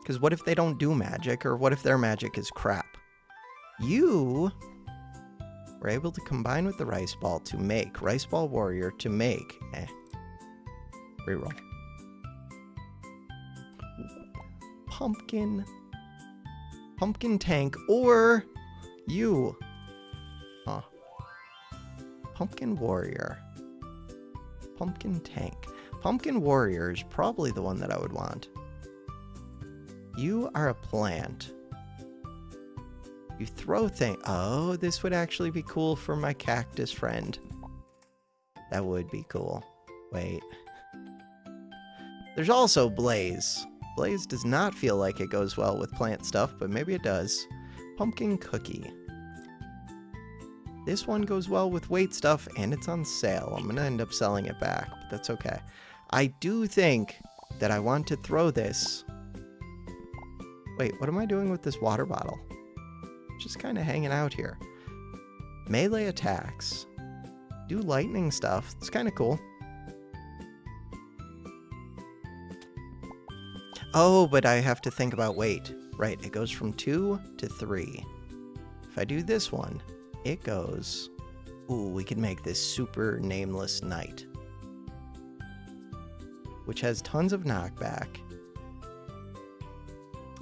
Because what if they don't do magic, or what if their magic is crap? You were able to combine with the Rice Ball to make Rice Ball Warrior to make... Reroll. Pumpkin Tank, or you. Huh. Pumpkin Warrior. Pumpkin Tank. Pumpkin Warrior is probably the one that I would want. You are a plant. You throw things. Oh, this would actually be cool for my cactus friend. That would be cool. Wait. There's also Blaze. Blaze does not feel like it goes well with plant stuff, but maybe it does. Pumpkin Cookie. This one goes well with weight stuff, and it's on sale. I'm going to end up selling it back, but that's okay. I do think that I want to throw this. Wait, what am I doing with this water bottle? Just kind of hanging out here. Melee attacks. Do lightning stuff. It's kind of cool. Oh, but I have to think about weight. Right, it goes from 2 to 3. If I do this one, it goes... Ooh, we could make this super nameless knight. Which has tons of knockback.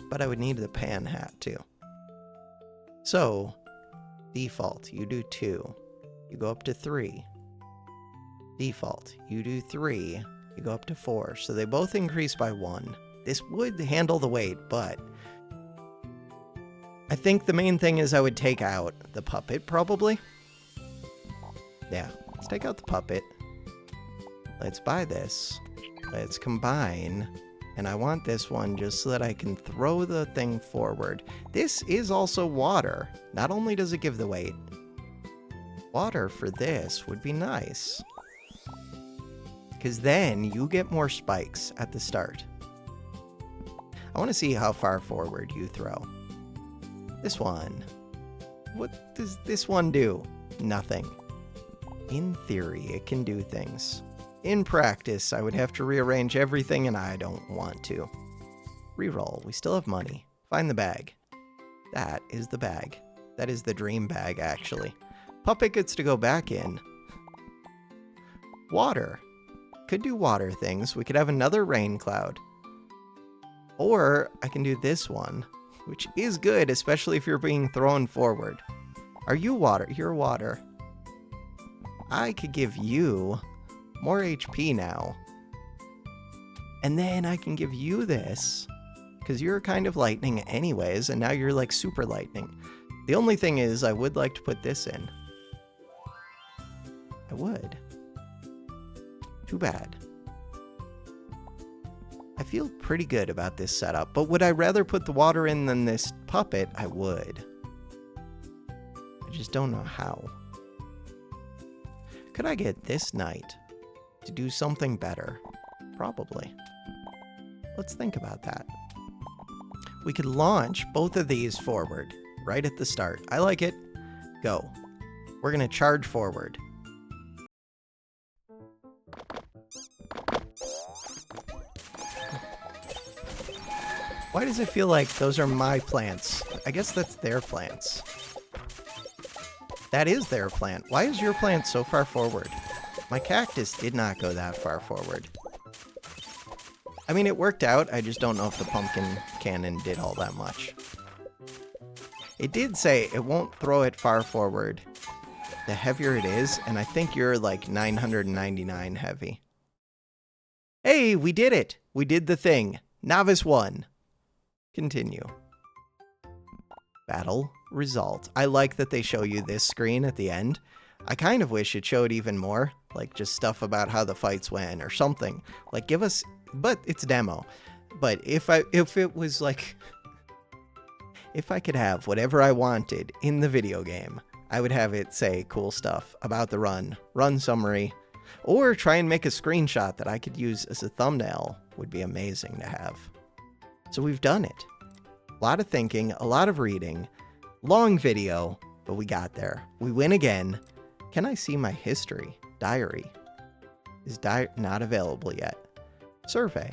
But I would need the pan hat, too. So, default, you do 2. You go up to 3. Default, you do 3. You go up to 4. So they both increase by 1. This would handle the weight, but I think the main thing is I would take out the puppet, probably. Yeah, let's take out the puppet. Let's buy this. Let's combine. And I want this one just so that I can throw the thing forward. This is also water. Not only does it give the weight, water for this would be nice. Because then you get more spikes at the start. I want to see how far forward you throw. This one. What does this one do? Nothing. In theory, it can do things. In practice, I would have to rearrange everything, and I don't want to. Reroll. We still have money. Find the bag. That is the bag. That is the dream bag, actually. Puppet gets to go back in. Water. Could do water things. We could have another rain cloud. Or I can do this one, which is good, especially if you're being thrown forward. Are you water? You're water. I could give you more HP now. And then I can give you this, because you're kind of lightning anyways, and now you're like super lightning. The only thing is I would like to put this in. I would. Too bad. I feel pretty good about this setup, but would I rather put the water in than this puppet? I would. I just don't know how. Could I get this knight to do something better? Probably. Let's think about that. We could launch both of these forward right at the start. I like it. Go. We're going to charge forward. Why does it feel like those are my plants? I guess that's their plants. That is their plant. Why is your plant so far forward? My cactus did not go that far forward. I mean, it worked out. I just don't know if the pumpkin cannon did all that much. It did say it won't throw it far forward the heavier it is, and I think you're like 999 heavy. Hey, we did it! We did the thing. Novice 1. Continue. Battle result. I like that they show you this screen at the end. I kind of wish it showed even more, like just stuff about how the fights went or something. Like give us, but it's demo. But if it was like, if I could have whatever I wanted in the video game, I would have it say cool stuff about the run summary, or try and make a screenshot that I could use as a thumbnail. Would be amazing to have. So we've done it. A lot of thinking, a lot of reading, long video, but we got there. We win again. Can I see my history? Diary. Is not available yet. Survey.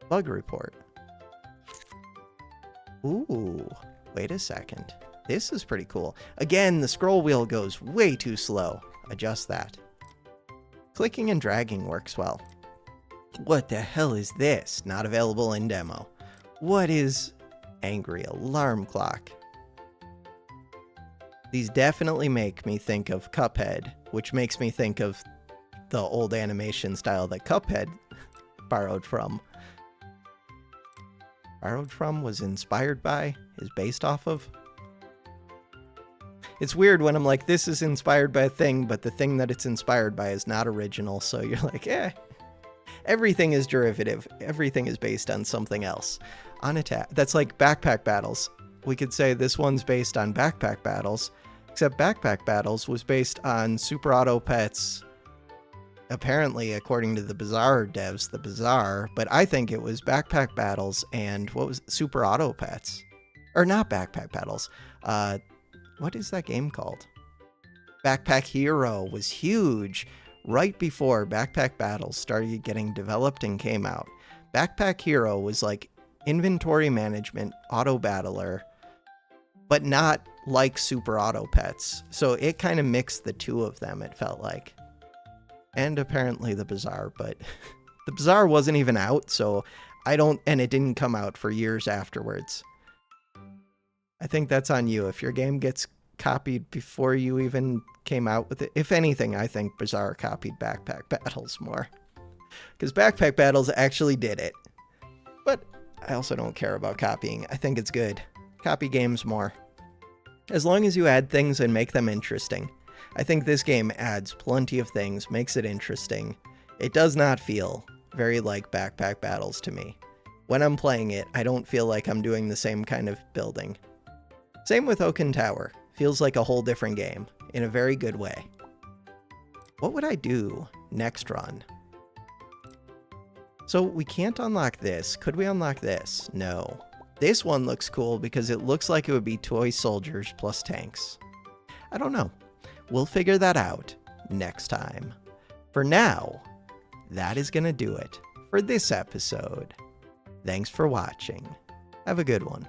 Bug report. Ooh, wait a second. This is pretty cool. Again, the scroll wheel goes way too slow. Adjust that. Clicking and dragging works well. What the hell is this? Not available in demo. What is angry alarm clock? These definitely make me think of Cuphead, which makes me think of the old animation style that Cuphead borrowed from. Borrowed from? Was inspired by? Is based off of? It's weird when I'm like, this is inspired by a thing, but the thing that it's inspired by is not original, so you're like, eh. Everything is derivative. Everything is based on something else. On attack. That's like Backpack Battles. We could say this one's based on Backpack Battles, except Backpack Battles was based on Super Auto Pets. Apparently, according to the Bazaar devs, the Bazaar, but I think it was Backpack Battles and what was Super Auto Pets? Or not Backpack Battles. What is that game called? Backpack Hero was huge right before Backpack Battles started getting developed and came out. Backpack Hero was like inventory management, auto battler, but not like Super Auto Pets. So it kind of mixed the two of them, it felt like. And apparently the Bazaar, but the Bazaar wasn't even out, so and it didn't come out for years afterwards. I think that's on you. If your game gets copied before you even came out with it. If anything, I think Bazaar copied Backpack Battles more. Because Backpack Battles actually did it. But I also don't care about copying. I think it's good. Copy games more. As long as you add things and make them interesting. I think this game adds plenty of things, makes it interesting. It does not feel very like Backpack Battles to me. When I'm playing it, I don't feel like I'm doing the same kind of building. Same with Oaken Tower. Feels like a whole different game, in a very good way. What would I do next run? So we can't unlock this. Could we unlock this? No. This one looks cool because it looks like it would be toy soldiers plus tanks. I don't know. We'll figure that out next time. For now, that is going to do it for this episode. Thanks for watching. Have a good one.